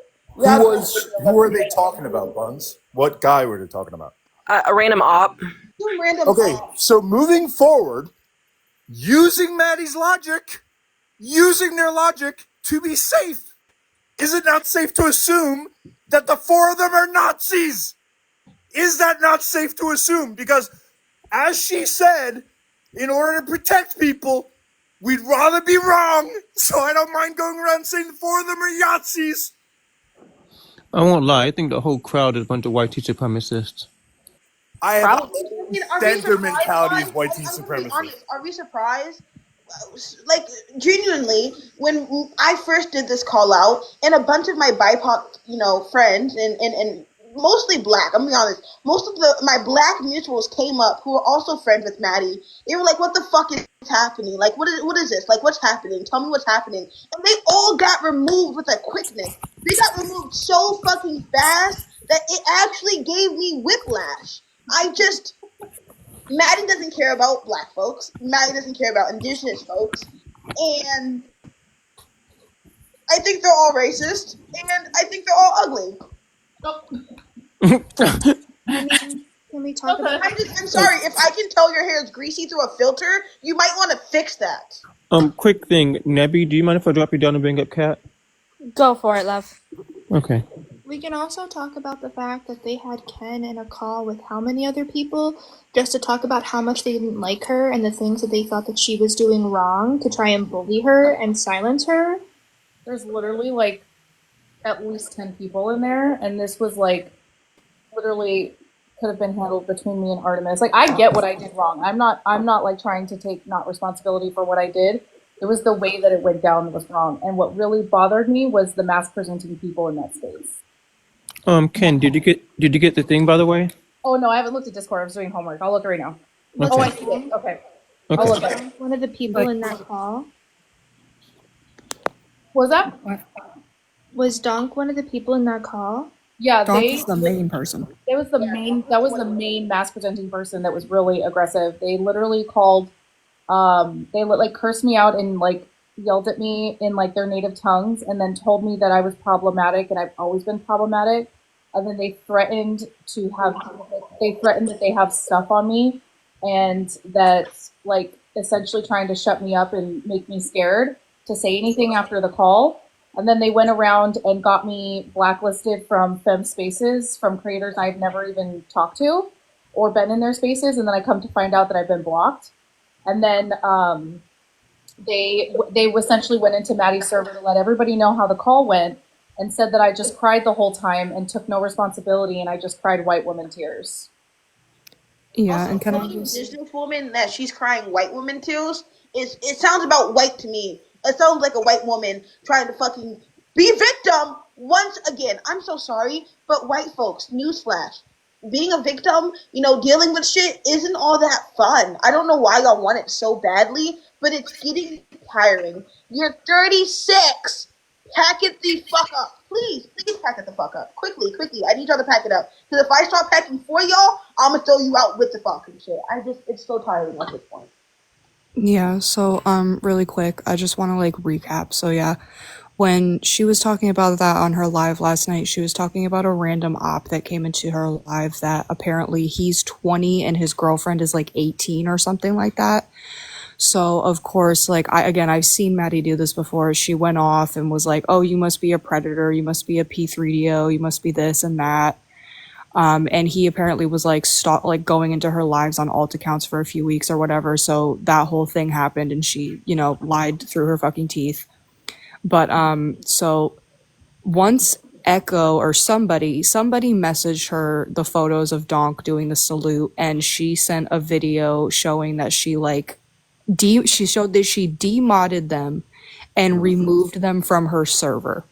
Who are they talking about, Buns? What guy were they talking about? A random op. Some random Okay, so moving forward, using Maddie's logic, using their logic to be safe. Is it not safe to assume that the four of them are Nazis? Is that not safe to assume? Because, as she said, in order to protect people, we'd rather be wrong, so I don't mind going around saying the four of them are Yahtzees. I won't lie. I think the whole crowd is a bunch of white supremacists. I have Probably. said their mentality is white supremacy. Are we surprised? Like, genuinely, when I first did this call out, and a bunch of my BIPOC, friends, and mostly black, I'm gonna be honest, most of my black mutuals came up who are also friends with Maddie. They were like, what the fuck is happening? Like, what is this? Like, what's happening? Tell me what's happening. And they all got removed with a quickness. They got removed so fucking fast that it actually gave me whiplash. Maddie doesn't care about black folks. Maddie doesn't care about indigenous folks. And I think they're all racist. And I think they're all ugly. I mean, can we talk about? I'm sorry. If I can tell your hair is greasy through a filter, you might want to fix that. Quick thing. Nebby, do you mind if I drop you down and bring up Kat? Go for it, love. Okay. We can also talk about the fact that they had Ken in a call with how many other people just to talk about how much they didn't like her and the things that they thought that she was doing wrong to try and bully her and silence her. There's literally like at least 10 people in there, and this was like literally could have been handled between me and Artemis. Like, I get what I did wrong. I'm not like trying to take not responsibility for what I did. It was the way that it went down that was wrong. And what really bothered me was the mass presenting people in that space. Ken, did you get the thing, by the way? Oh no, I haven't looked at Discord. I was doing homework. I'll look right now. Was Oh, I Okay. see it. Okay. Okay. I'll look at it. Donk one of the people in that call? Was that? Was Donk one of the people in that call? Yeah, Donk they. is the main person. It was the main. That was the main mask presenting person that was really aggressive. They literally called. They like cursed me out and like yelled at me in like their native tongues, and then told me that I was problematic, and I've always been problematic. And then they threatened to have. They threatened that they have stuff on me, and that like essentially trying to shut me up and make me scared to say anything after the call. And then they went around and got me blacklisted from Fem Spaces, from creators I've never even talked to or been in their spaces. And then I come to find out that I've been blocked. And then they essentially went into Maddie's server to let everybody know how the call went, and said that I just cried the whole time and took no responsibility, and I just cried white woman tears. Yeah, Also, and can I telling just this woman that she's crying white woman tears it sounds about white to me. It sounds like a white woman trying to fucking be victim once again. I'm so sorry, but white folks, newsflash, being a victim, dealing with shit isn't all that fun. I don't know why y'all want it so badly, but it's getting tiring. You're 36. Pack it the fuck up. Please pack it the fuck up. Quickly. I need y'all to pack it up. Because if I start packing for y'all, I'm going to throw you out with the fucking shit. It's so tiring at this point. Yeah, so really quick, I just want to like recap. So yeah, when she was talking about that on her live last night, she was talking about a random op that came into her live that apparently he's 20 and his girlfriend is like 18 or something like that. So of course, like I've seen Maddie do this before. She went off and was like, "Oh, you must be a predator. You must be a P3DO. You must be this and that." And he apparently was like going into her lives on alt accounts for a few weeks or whatever. So that whole thing happened, and she, lied through her fucking teeth. But so once Echo or somebody messaged her the photos of Donk doing the salute, and she sent a video showing that she she showed that she demodded them and removed them from her server.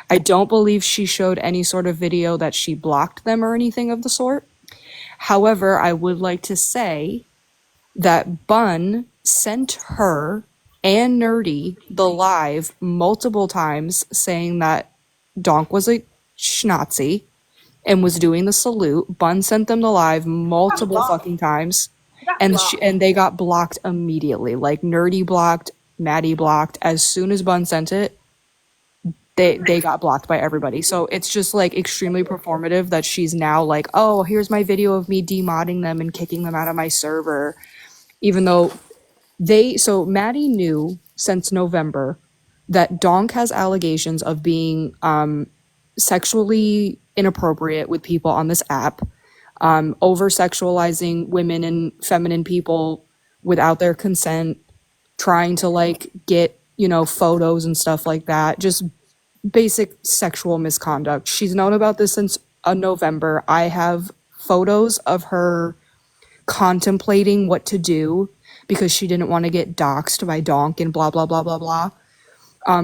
I don't believe she showed any sort of video that she blocked them or anything of the sort. However, I would like to say that Bun sent her and Nerdy the live multiple times saying that Donk was a schnazi and was doing the salute. Bun sent them the live multiple fucking times, and they got blocked immediately. Like Nerdy blocked, Maddie blocked. As soon as Bun sent it, they got blocked by everybody. So it's just like extremely performative that she's now like, oh, here's my video of me demodding them and kicking them out of my server, even though so Maddie knew since November that Donk has allegations of being sexually inappropriate with people on this app, over sexualizing women and feminine people without their consent, trying to like get, photos and stuff like that. Just basic sexual misconduct. She's known about this since November. I have photos of her contemplating what to do because she didn't want to get doxxed by Donk and blah, blah, blah, blah, blah.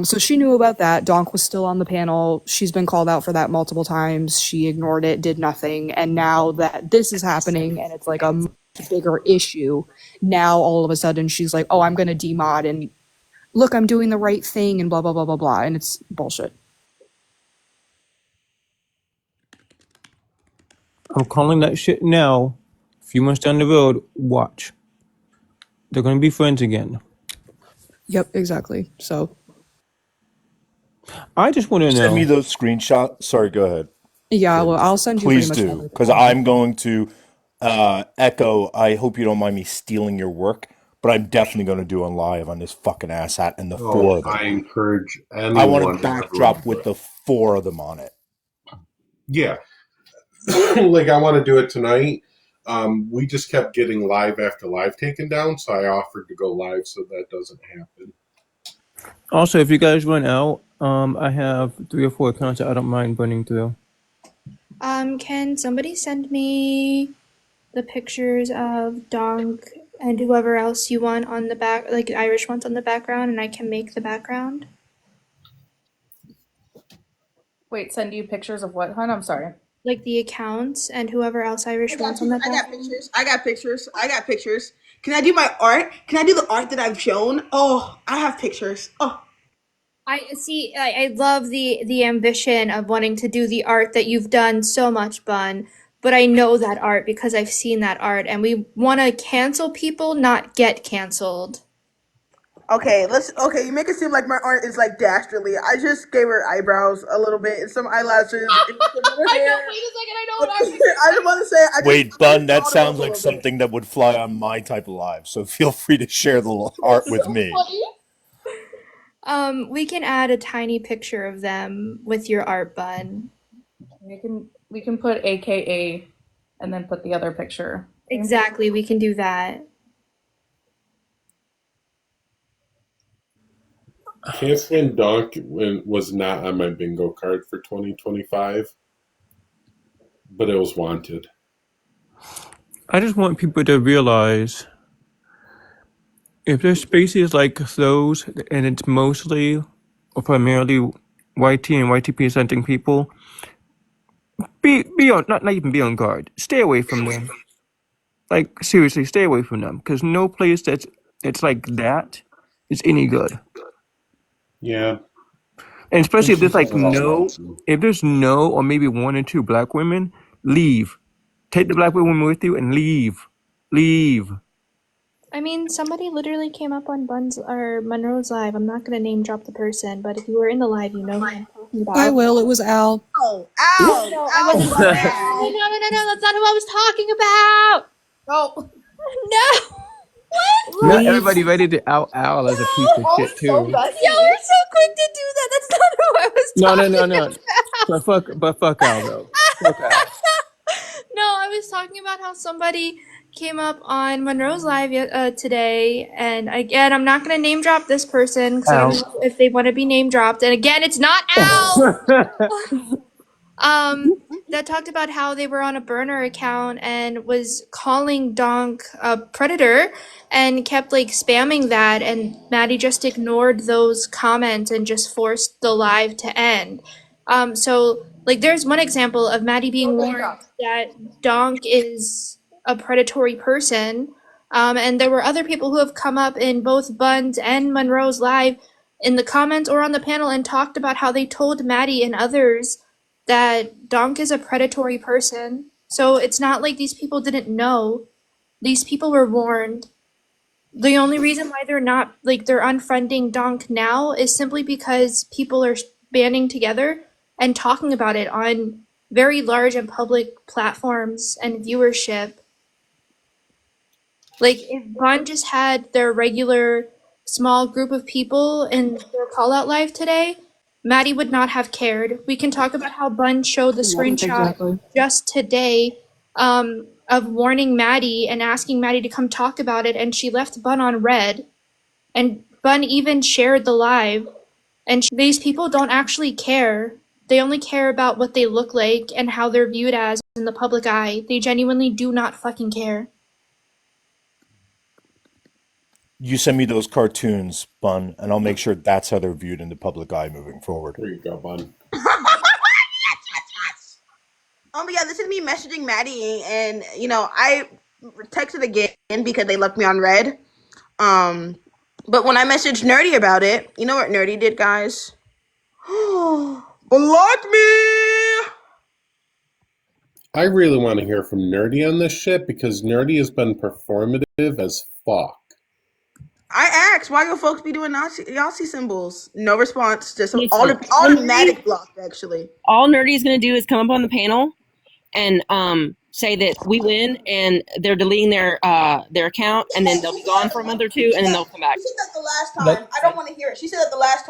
So she knew about that. Donk was still on the panel. She's been called out for that multiple times. She ignored it, did nothing. And now that this is happening and it's like a much bigger issue, now all of a sudden she's like, oh, I'm going to demod and look, I'm doing the right thing and blah, blah, blah, blah, blah. And it's bullshit. I'm calling that shit now. A few months down the road, watch. They're gonna be friends again. Yep, exactly. So I just want to Send me know. those screenshots. Sorry, go ahead. yeah, well, I'll send you pretty Please much do, everything. because I'm going to echo. I hope you don't mind me stealing your work, but I'm definitely going to do a live on this fucking asshat and the four of them. I encourage anyone. I want a backdrop with the four of them on it. Yeah. Like, I want to do it tonight. We just kept getting live after live taken down, so I offered to go live so that doesn't happen. Also, if you guys run out, I have 3 or 4 accounts that I don't mind burning through. Can somebody send me the pictures of Donk and whoever else you want on the back, like Irish ones on the background, and I can make the background? Wait, send you pictures of what, hun? I'm sorry. like the accounts and whoever else Irish wants on that I got platform. pictures. I got pictures. I got pictures. Can I do my art? Can I do the art that I've shown? Oh, I have pictures. Oh, I see. I love the ambition of wanting to do the art that you've done so much, Bun. But I know that art because I've seen that art, and we want to cancel people, not get canceled. okay. Okay, you make it seem like my art is like dastardly. I just gave her eyebrows a little bit and some eyelashes and some other I know. hair. Wait a second. I know what art. I just want to say Wait, I Bun, just that dolled her up sounds a like little bit. something that would fly on my type of live. So feel free to share the art with me. We can add a tiny picture of them with your art, Bun. We can put AKA and then put the other picture. Exactly. We can do that. Canceling Donk was not on my bingo card for 2025, but it was wanted. I just want people to realize if there's spaces like those, and it's mostly or primarily YT and YT presenting people, be on not even be on guard. Stay away from them. Like seriously, stay away from them because no place that's like that is any good. Yeah. And especially if There's there's just a lot. if there's no or maybe one or two black women, leave. Take the black women with you and leave. Leave. I mean, somebody literally came up on Bun's or Monroe's live. I'm not gonna name drop the person, but if you were in the live, you know who I'm talking I about. will. It was Al. Oh, ow, No, I ow, wasn't. my No, bad. that's not who I was talking about. Oh, No. What? Not Leave. everybody ready to out Al as a piece of shit too. Y'all are so quick to do that. That's not who I was No, no, no, talking no. But fuck Al though. Fuck Al. No, I was talking about how somebody came up on Monroe's live today, and again, I'm not gonna name drop this person because I don't know if they want to be name dropped. And again, it's not Al. That talked about how they were on a burner account and was calling Donk a predator and kept like spamming that, and Maddie just ignored those comments and just forced the live to end. So like there's one example of Maddie being warned that Donk is a predatory person. And there were other people who have come up in both Buns and Monroe's live in the comments or on the panel and talked about how they told Maddie and others that Donk is a predatory person. So it's not like these people didn't know. These people were warned. The only reason why they're not like they're unfriending Donk now is simply because people are banding together and talking about it on very large and public platforms and viewership. Like if Bun just had their regular small group of people in their call out live today, Maddie would not have cared. We can talk about how Bun showed the screenshot Exactly. just today of warning Maddie and asking Maddie to come talk about it, and she left Bun on red. And Bun even shared the live. And these people don't actually care. They only care about what they look like and how they're viewed as in the public eye. They genuinely do not fucking care. You send me those cartoons, Bun, and I'll make sure that's how they're viewed in the public eye moving forward. There you go, Bun. oh, but yeah, this is me messaging Maddie, and I texted again because they left me on red. But when I messaged Nerdy about it, you know what Nerdy did, guys? Blocked me. I really want to hear from Nerdy on this shit because Nerdy has been performative as fuck. I asked, why your folks be doing Yahtzee symbols? No response. Just Listen, automatic blocked, actually. All Nerdy's going to do is come up on the panel and say that we win, and they're deleting their account, and then they'll be gone for a month or two, and then they'll come back. She said that the last time. I don't want to hear it. She said that the last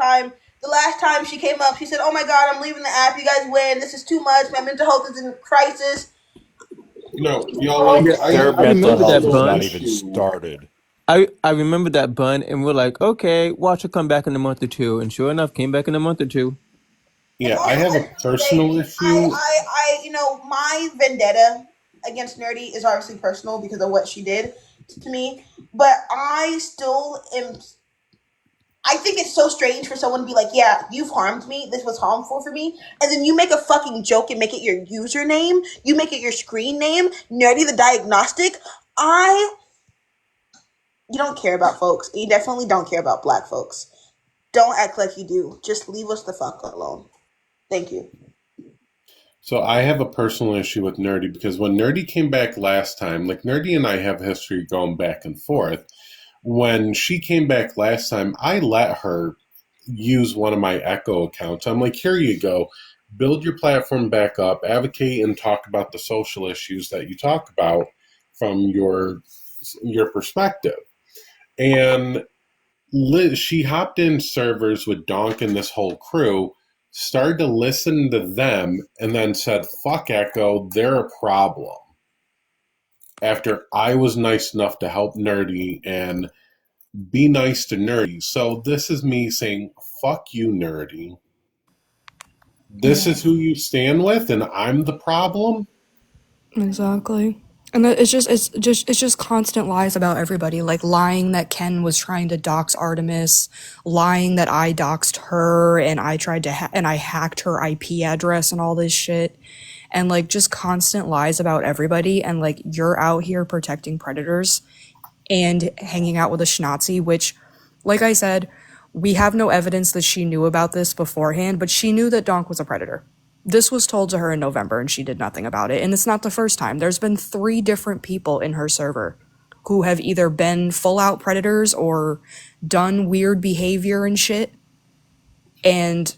time she came up, she said, "Oh my God, I'm leaving the app. You guys win. This is too much. My mental health is in crisis." No, y'all like Their I mental remember health that is not bunch. even started. I remember that Bun, and we're like, okay, watch her come back in a month or two. And sure enough, came back in a month or two. Yeah, I have a personal issue. My vendetta against Nerdy is obviously personal because of what she did to me, but I still am. I think it's so strange for someone to be like, yeah, you've harmed me. This was harmful for me. And then you make a fucking joke and make it your username. You make it your screen name. Nerdy the Diagnostic. You don't care about folks. You definitely don't care about black folks. Don't act like you do. Just leave us the fuck alone. Thank you. So I have a personal issue with Nerdy because when Nerdy came back last time, like Nerdy and I have a history going back and forth. When she came back last time, I let her use one of my Echo accounts. I'm like, here you go. Build your platform back up, advocate and talk about the social issues that you talk about from your perspective. And she hopped in servers with Donk and this whole crew, started to listen to them, and then said, fuck Echo, they're a problem. After I was nice enough to help Nerdy and be nice to Nerdy. So this is me saying, fuck you, Nerdy. This is who you stand with, and I'm the problem? Exactly. And it's just constant lies about everybody, like lying that Ken was trying to dox Artemis, lying that I doxed her and I tried to and I hacked her IP address and all this shit, and like just constant lies about everybody. And like you're out here protecting predators and hanging out with a schnazi, which, like I said, we have no evidence that she knew about this beforehand, but she knew that Donk was a predator. This was told to her in November and she did nothing about it. And it's not the first time. There's been 3 different people in her server who have either been full out predators or done weird behavior and shit. And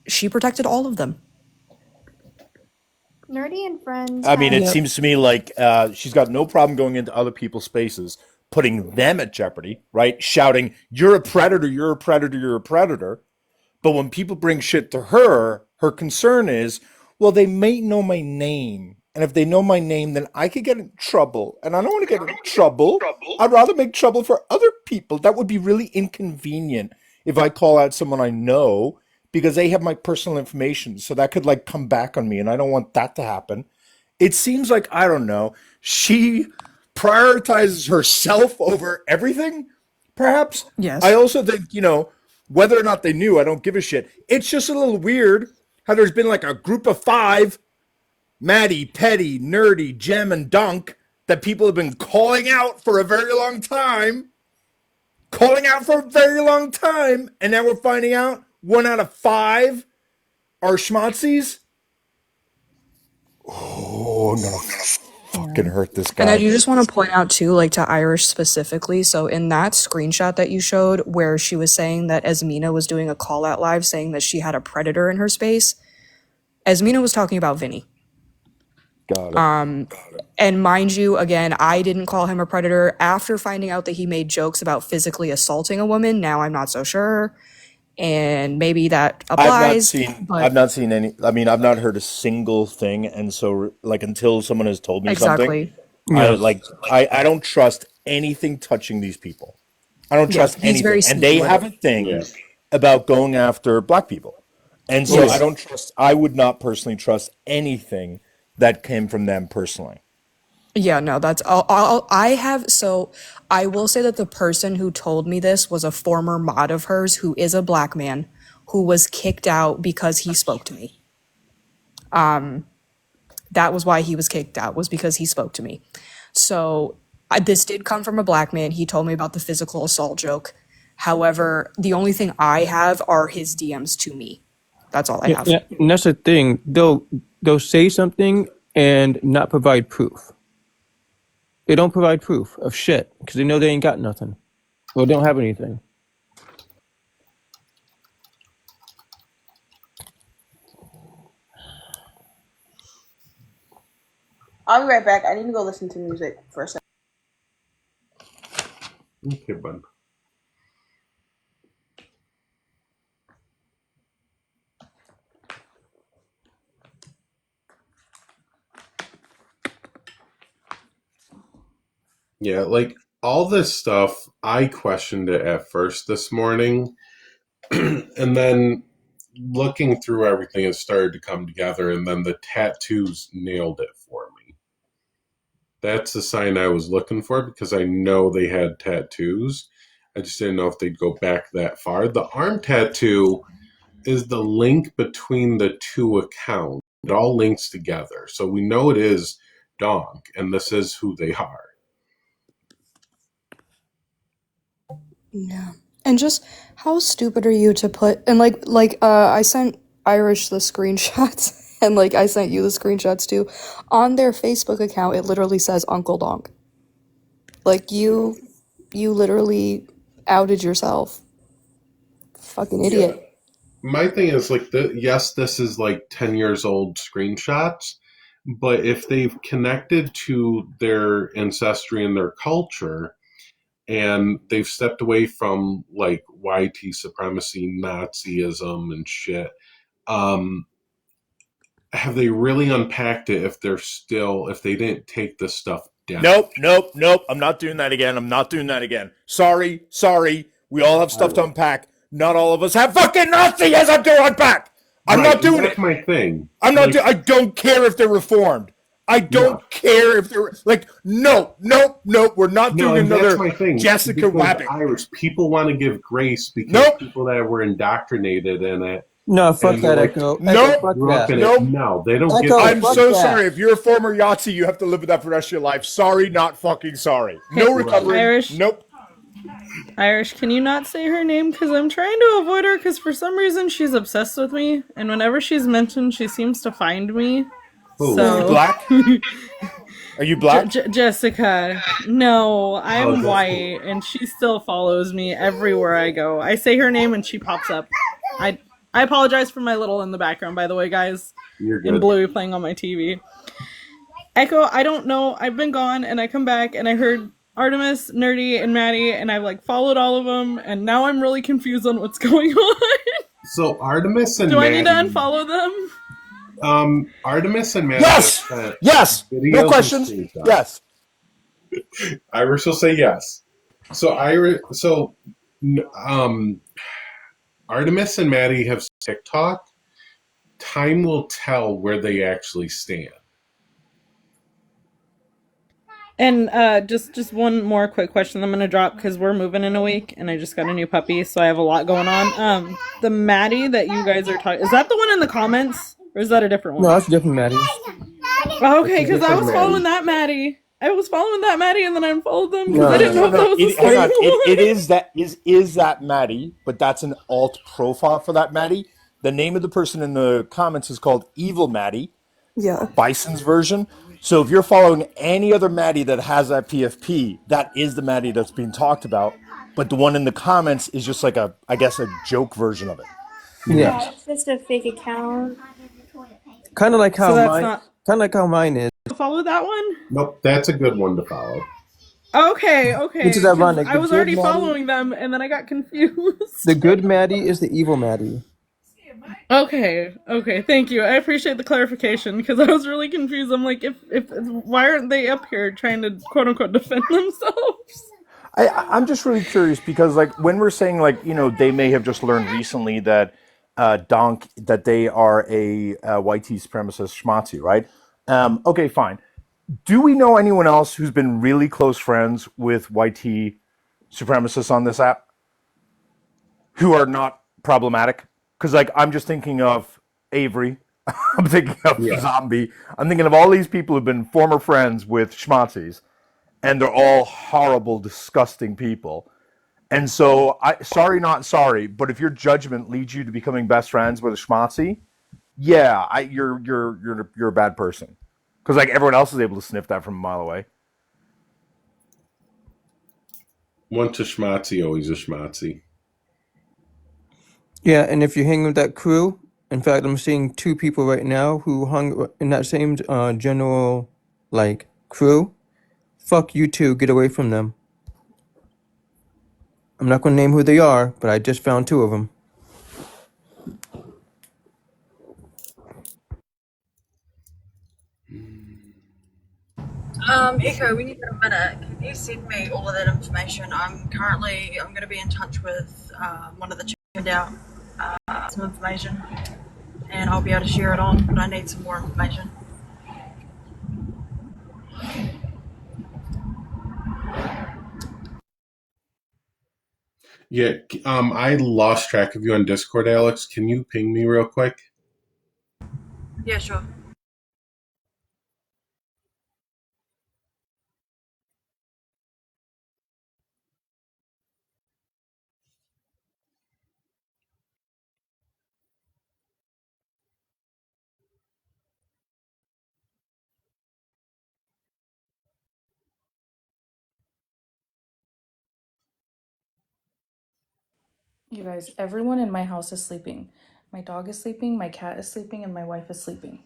she protected all of them. Nerdy and Friends. I mean, it Yep. seems to me like she's got no problem going into other people's spaces, putting them at jeopardy, right? Shouting, you're a predator, you're a predator, you're a predator. But when people bring shit to her, her concern is, well, they may know my name. And if they know my name, then I could get in trouble. And I don't want to get in trouble. I'd rather make trouble for other people. That would be really inconvenient if I call out someone I know because they have my personal information. So that could like come back on me. And I don't want that to happen. It seems like, I don't know, she prioritizes herself over everything, perhaps. Yes. I also think, whether or not they knew, I don't give a shit. It's just a little weird how there's been like a group of 5, Maddie, Petty, Nerdy, Gem, and Dunk, that people have been calling out for a very long time. And now we're finding out 1 out of 5 are schmazzies. Oh, I'm gonna fucking hurt this guy. And I do just want to point out too, like to Irish specifically. So in that screenshot that you showed where she was saying that Esmina was doing a call out live saying that she had a predator in her space, Esmina was talking about Vinny. Got it. And mind you, again, I didn't call him a predator after finding out that he made jokes about physically assaulting a woman. Now I'm not so sure. And maybe that applies. I've not seen any. I mean, I've not heard a single thing, and so like until someone has told me Exactly. something, I don't trust anything touching these people. I don't trust he's anything, very and they sneaky. have a thing about going after black people, and so I don't trust. I would not personally trust anything that came from them personally. Yeah, no, that's all. I will say that the person who told me this was a former mod of hers who is a black man who was kicked out because he spoke to me. That was why he was kicked out, was because he spoke to me. So this did come from a black man. He told me about the physical assault joke. However, the only thing I have are his DMs to me. That's all I have. Yeah, and that's the thing. They'll say something and not provide proof. They don't provide proof of shit because they know they ain't got nothing or don't have anything. I'll be right back. I need to go listen to music for a second. Okay, bud. Yeah, like all this stuff, I questioned it at first this morning. And then looking through everything, it started to come together. And then the tattoos nailed it for me. That's the sign I was looking for because I know they had tattoos. I just didn't know if they'd go back that far. The arm tattoo is the link between the two accounts. It all links together. So we know it is Donk, and this is who they are. Yeah. And just how stupid are you to put and I sent Irish the screenshots and like I sent you the screenshots too. On their Facebook account it literally says Uncle Donk. Like you literally outed yourself. Fucking idiot. Yeah. My thing is like yes, this is like 10 years old screenshots, but if they've connected to their ancestry and their culture and they've stepped away from like YT supremacy, Nazism and shit, have they really unpacked it if they didn't take this stuff down? Nope. I'm not doing that again. Sorry. We all have stuff to unpack. Not all of us have fucking Nazism to unpack. I'm not doing that's it. my thing. I don't care if they're reformed. I don't care if they're like, no. We're not doing another my thing. Jessica Rabbit. Irish people want to give grace because people that were indoctrinated in it. No, fuck that, like, Echo. Nope. Fuck that. No, they don't Echo, get I'm fuck so that. sorry. If you're a former Yahtzee, you have to live with that for the rest of your life. Sorry, not fucking sorry. No recovery. Irish. Nope. Irish, can you not say her name? Because I'm trying to avoid her because for some reason she's obsessed with me. And whenever she's mentioned, she seems to find me. Who? So... Are you black? Are you black? Jessica. No, I'm that's white, and she still follows me everywhere I go. I say her name and she pops up. I apologize for my little in the background, by the way, guys. You're good. And Bluey playing on my TV. Echo, I don't know. I've been gone, and I come back, and I heard Artemis, Nerdy, and Maddie, and I've like followed all of them, and now I'm really confused on what's going on. So Artemis and Do Maddie, I need to unfollow them? Artemis and Maddie. Yes. No questions. Yes. Irish will say yes. So Artemis and Maddie have TikTok. Time will tell where they actually stand. And just one more quick question I'm gonna drop because we're moving in a week and I just got a new puppy, so I have a lot going on. The Maddie that you guys are talking, is that the one in the comments or is that a different one? No, that's a different Maddie. Okay, because I was following that Maddie. And then I unfollowed them because I didn't know if that was the same one. It is that Maddie, but that's an alt profile for that Maddie. The name of the person in the comments is called Evil Maddie. Yeah. Bison's version. So if you're following any other Maddie that has that PFP, that is the Maddie that's being talked about. But the one in the comments is just like a joke version of it. Yeah. It's just a fake account. Kind of like how So mine is. Follow that one? Nope, that's a good one to follow. Okay. Which is ironic. I was already following them and then I got confused. The good Maddie is the evil Maddie. Okay, thank you. I appreciate the clarification because I was really confused. I'm like, if why aren't they up here trying to quote unquote defend themselves? I'm just really curious because like when we're saying like, you know, they may have just learned recently that that they are a YT supremacist schmatzi, right? Okay, fine. Do we know anyone else who's been really close friends with YT supremacists on this app who are not problematic? Because like I'm just thinking of Avery, I'm thinking of Zombie, I'm thinking of all these people who've been former friends with schmatzis, and they're all horrible, disgusting people. And so, sorry, not sorry, but if your judgment leads you to becoming best friends with a schmatzi, yeah, you're a bad person. Because like everyone else is able to sniff that from a mile away. Once a schmatzi, always a schmatzi. Yeah, and if you hang with that crew, in fact, I'm seeing two people right now who hung in that same general, like, crew. Fuck you two, get away from them. I'm not going to name who they are, but I just found two of them. Echo, we need a minute. Can you send me all of that information? I'm going to be in touch with one of the chickens out some information, and I'll be able to share it on, but I need some more information. Yeah, I lost track of you on Discord, Alex. Can you ping me real quick? Yeah, sure. You guys, everyone in my house is sleeping. My dog is sleeping, my cat is sleeping, and my wife is sleeping.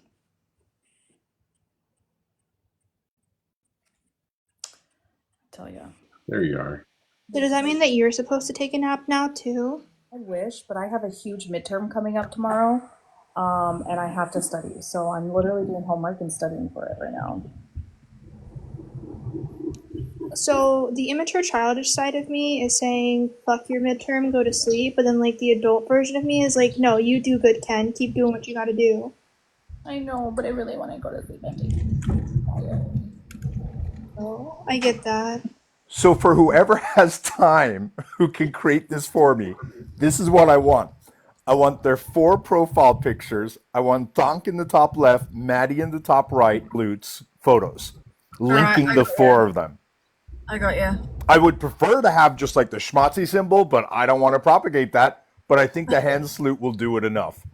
I tell ya. There you are. So does that mean that you're supposed to take a nap now too? I wish, but I have a huge midterm coming up tomorrow, and I have to study. So I'm literally doing homework and studying for it right now. So the immature childish side of me is saying fuck your midterm, go to sleep, but then like the adult version of me is like, no, you do good, Ken. Keep doing what you gotta do. I know, but I really want to go to sleep. Oh, I get that. So for whoever has time who can create this for me, this is what I want. I want their 4 profile pictures. I want Donk in the top left, Maddie in the top right, glutes, photos, Alright, linking I the got 4 you. of them. I got you. I would prefer to have just like the schmatzy symbol, but I don't want to propagate that. But I think the hand salute will do it enough.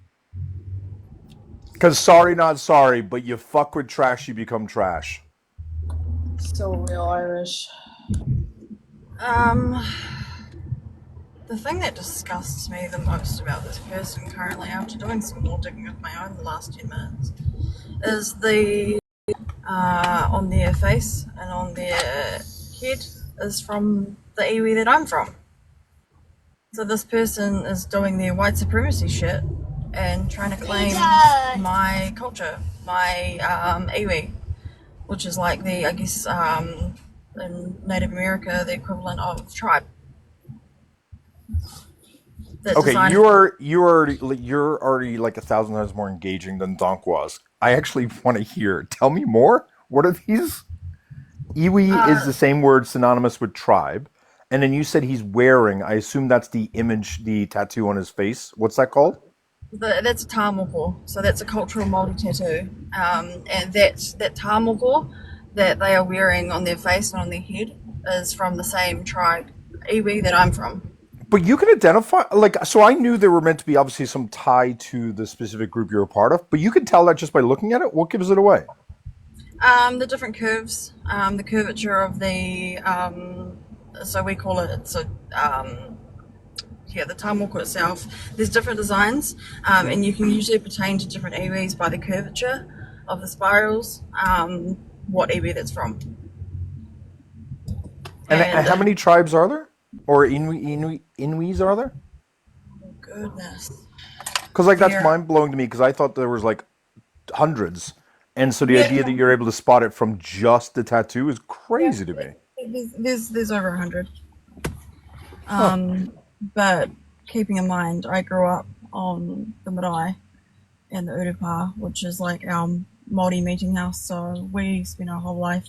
Because sorry, not sorry, but you fuck with trash, you become trash. So real Irish. The thing that disgusts me the most about this person currently, after doing some more digging of my own the last 10 minutes, is the on their face and on their head is from the iwi that I'm from. So this person is doing their white supremacy shit and trying to claim my culture, my iwi, which is like the, I guess, in Native America, the equivalent of tribe. Okay, you're already like 1,000 times more engaging than Donk was. I actually want to hear. Tell me more. What are these? Iwi is the same word synonymous with tribe, and then you said he's wearing. I assume that's the image, the tattoo on his face. What's that called? That's a tāmoko, so that's a cultural Māori tattoo, and that tāmoko that they are wearing on their face and on their head is from the same tribe, iwi, that I'm from. But you can identify, like, so I knew there were meant to be obviously some tie to the specific group you're a part of, but you can tell that just by looking at it. What gives it away? The different curves, the curvature of the, so we call it, the tāmoko itself. There's different designs, and you can usually pertain to different iwis by the curvature of the spirals, what iwi that's from. And how many tribes are there? Or Inuis are there? Oh, goodness. Because like that's mind blowing to me. Because I thought there was like hundreds, and so the idea that you're able to spot it from just the tattoo is crazy to me. There's over 100. But keeping in mind, I grew up on the marae and the urupa, which is like our Māori meeting house. So we spent our whole life